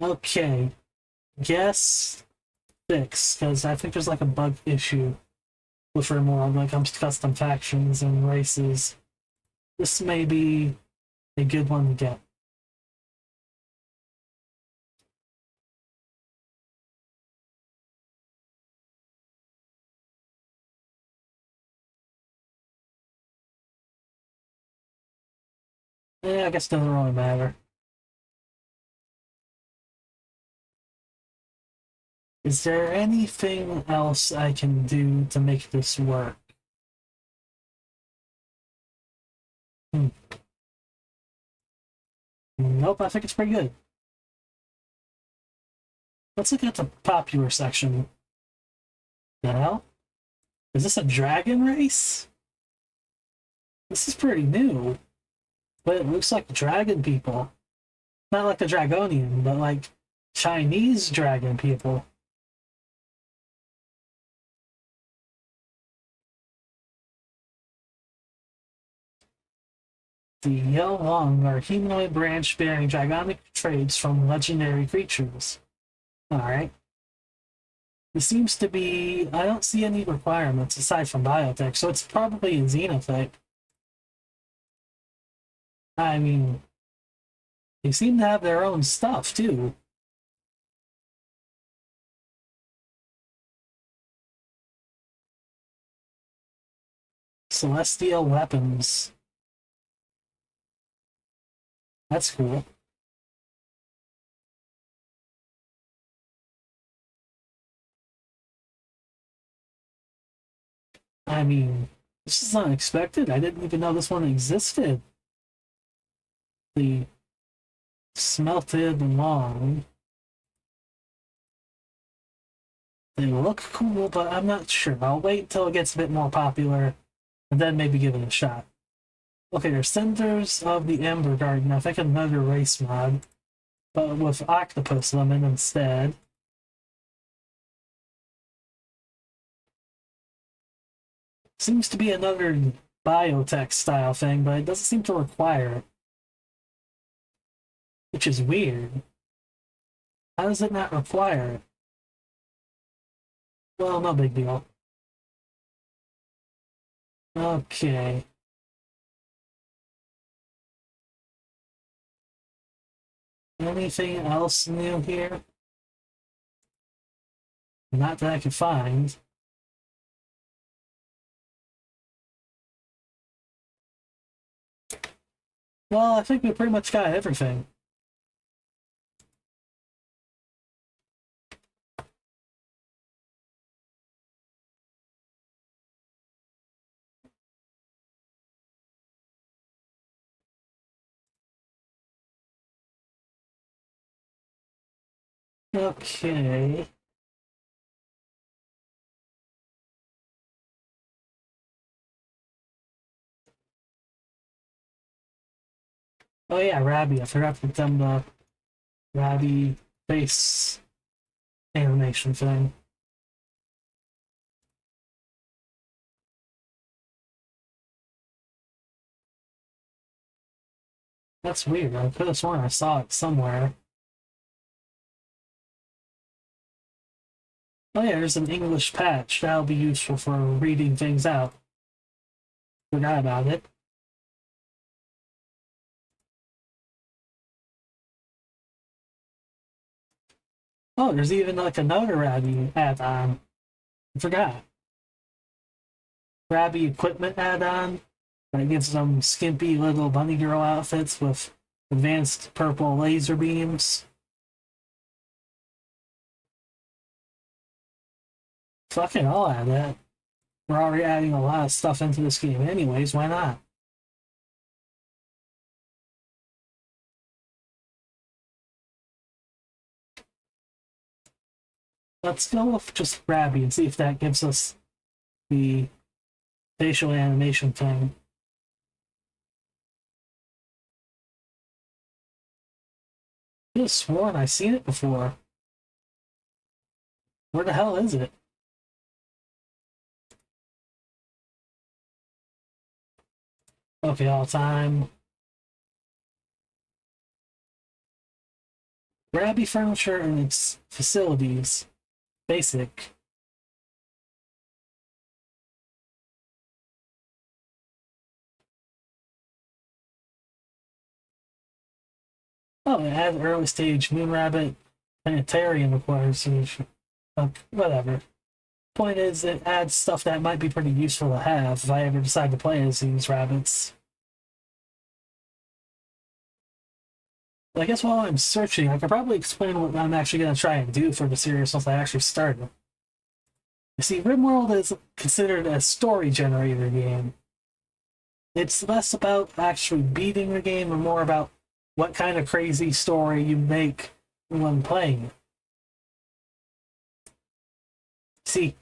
Okay. Guess fix, because I think there's like a bug issue with Rimworld when it comes to custom factions and races. This may be a good one to get. I guess it doesn't really matter. Is there anything else I can do to make this work? Hmm. Nope, I think it's pretty good. Let's look at the popular section. The hell? Is this a dragon race? This is pretty new. But it looks like dragon people. Not like the Dragonian, but like Chinese dragon people. The Yelong are humanoid branch bearing dragonic traits from legendary creatures. Alright. This seems to be... I don't see any requirements aside from biotech, so it's probably a xenotype. I mean, they seem to have their own stuff, too. Celestial weapons. That's cool. I mean, this is unexpected. I didn't even know this one existed. The smelted long. They look cool, but I'm not sure. I'll wait until it gets a bit more popular, and then maybe give it a shot. Okay, there's Centers of the Ember Garden. I think another race mod, but with octopus lemon instead. Seems to be another biotech style thing, but it doesn't seem to require it. Which is weird. How does it not require it? Well, no big deal. Okay. Anything else new here? Not that I can find. Well, I think we pretty much got everything. Okay. Oh yeah, Rabby. I forgot to put them the Rabby face animation thing. That's weird. I could have sworn I saw it somewhere. Oh yeah, there's an English patch. That'll be useful for reading things out. Forgot about it. Oh, there's even like another Rabby add-on. I forgot. Rabby equipment add-on that gives them skimpy little bunny girl outfits with advanced purple laser beams. Fuck it, I'll add that. We're already adding a lot of stuff into this game anyways, why not? Let's go with just Rabby and see if that gives us the facial animation thing. I could have sworn I've seen it before. Where the hell is it? Okay, all time. Rabby furniture and its facilities. Basic. Oh, it had early stage Moon Rabbit Planetarium requires whatever. Point is, it adds stuff that might be pretty useful to have if I ever decide to play as these rabbits. But I guess while I'm searching, I could probably explain what I'm actually going to try and do for the series once I actually started. You see, Rimworld is considered a story generator game. It's less about actually beating the game and more about what kind of crazy story you make when playing it. See,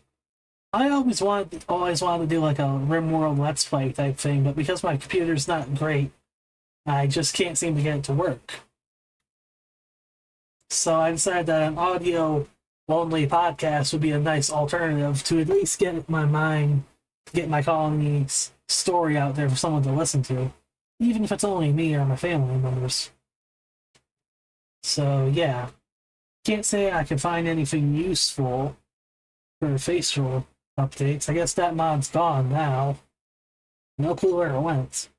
I always wanted to do like a Rimworld Let's Play type thing, but because my computer's not great, I just can't seem to get it to work. So I decided that an audio-only podcast would be a nice alternative to at least get my colony's story out there for someone to listen to, even if it's only me or my family members. So yeah, can't say I can find anything useful for facial updates. I guess that mod's gone now. No clue where it went.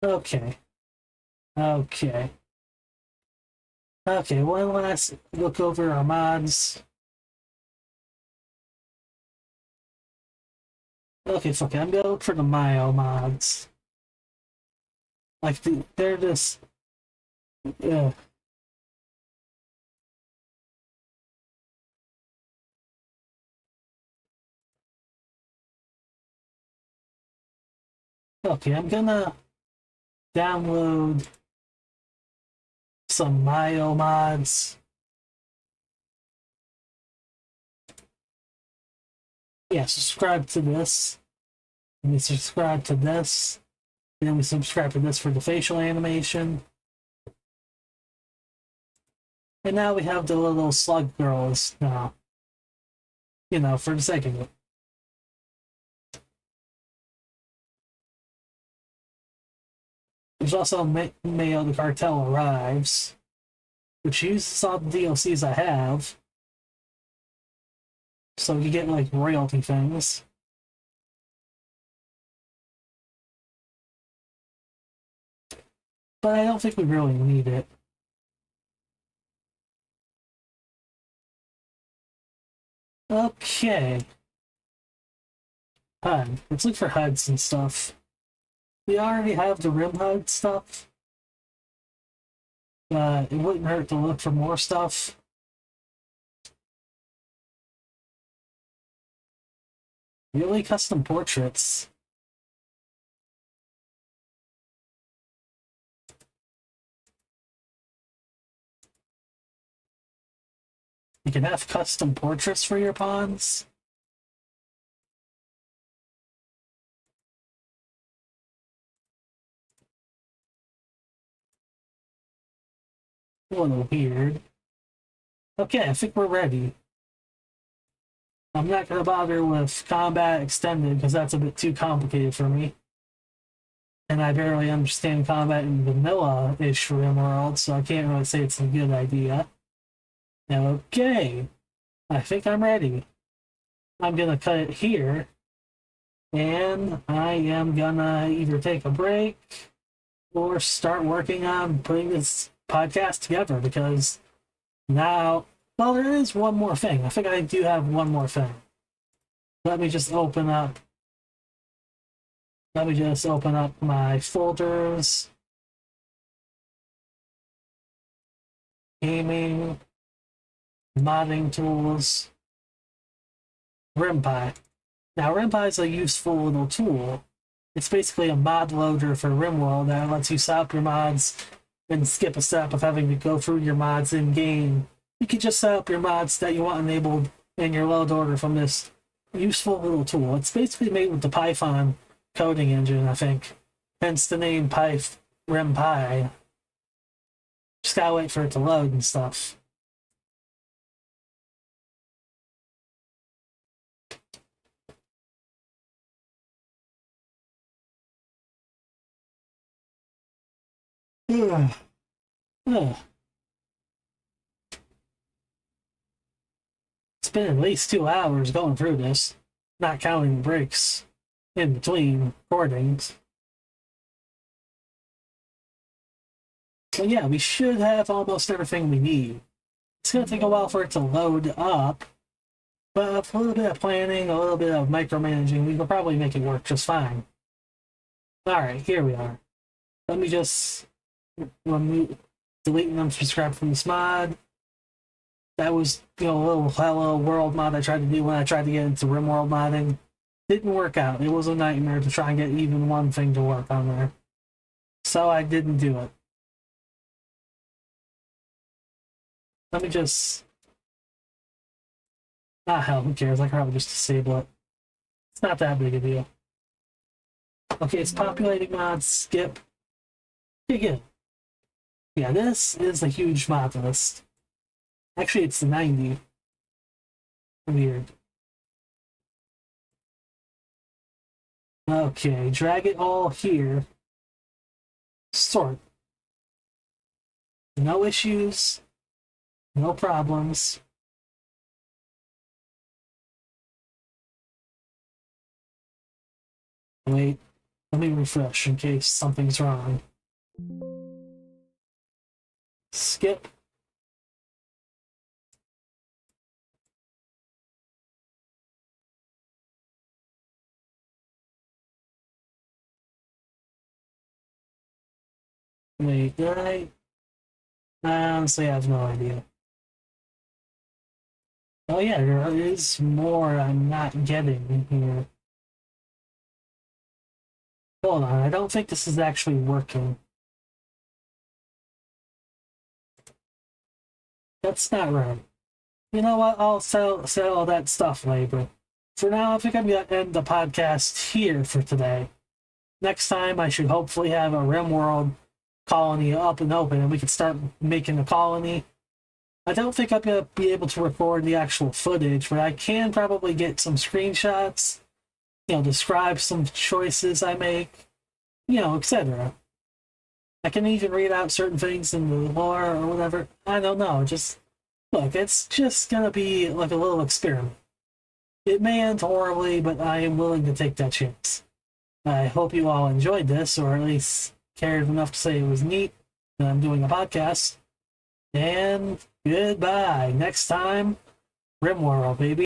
Okay. Okay. Okay, one last look over our mods. Okay, fuck it. I'm gonna look for the Mayo mods. Like, they're just... Yeah. Okay, I'm gonna download some Mayo mods. Yeah, subscribe to this. And we subscribe to this. And then we subscribe to this for the facial animation. And now we have the little slug girls now. You know, for the sake of it. There's also Mayo the Cartel Arrives, which uses all the DLCs I have. So you get like royalty things. But I don't think we really need it. Okay. HUD. Let's look for HUDs and stuff. We already have the Rim HUD stuff. It wouldn't hurt to look for more stuff. Really custom portraits. You can have custom portraits for your pawns. A little weird. Okay, I think we're ready. I'm not going to bother with combat extended because that's a bit too complicated for me. And I barely understand combat in vanilla-ish Rimworld, so I can't really say it's a good idea. Okay, I think I'm ready. I'm going to cut it here, and I am going to either take a break or start working on putting this podcast together, because now, well, there is one more thing. I think I do have one more thing. Let me just open up my folders. Gaming, modding tools, RimPy. Now, RimPy is a useful little tool. It's basically a mod loader for Rimworld that lets you set up your mods and skip a step of having to go through your mods in game. You can just set up your mods that you want enabled in your load order from this useful little tool. It's basically made with the Python coding engine, I think. Hence the name RimPy. Just gotta wait for it to load and stuff. Ugh. Ugh. It's been at least 2 hours going through this, not counting breaks in between recordings. So yeah, we should have almost everything we need. It's going to take a while for it to load up, but with a little bit of planning, a little bit of micromanaging, we can probably make it work just fine. Alright, here we are. Let me just delete and unsubscribe from this mod. That was, you know, a little Hello World mod I tried to do when I tried to get into Rimworld modding. Didn't work out. It was a nightmare to try and get even one thing to work on there. So I didn't do it. Let me just... Ah, hell, who cares? I can probably just disable it. It's not that big a deal. Okay, it's populating mods. Skip. Okay, good. Yeah, this is a huge mod list. Actually, it's 90. Weird. Okay, drag it all here. Sort. No issues. No problems. Wait, let me refresh in case something's wrong. Skip. Wait, did I honestly have no idea. Oh yeah, there is more I'm not getting in here. Hold on, I don't think this is actually working. That's not right. You know what? I'll sell all that stuff later. for now, I think I'm going to end the podcast here for today. Next time, I should hopefully have a Rimworld Colony up and open, and we can start making a colony. I don't think I'm going to be able to record the actual footage, but I can probably get some screenshots, describe some choices I make, etc. I can even read out certain things in the lore or whatever. I don't know. Just look, it's just going to be like a little experiment. It may end horribly, but I am willing to take that chance. I hope you all enjoyed this, or at least cared enough to say it was neat that I'm doing a podcast. And goodbye. Next time, Rimworld, baby.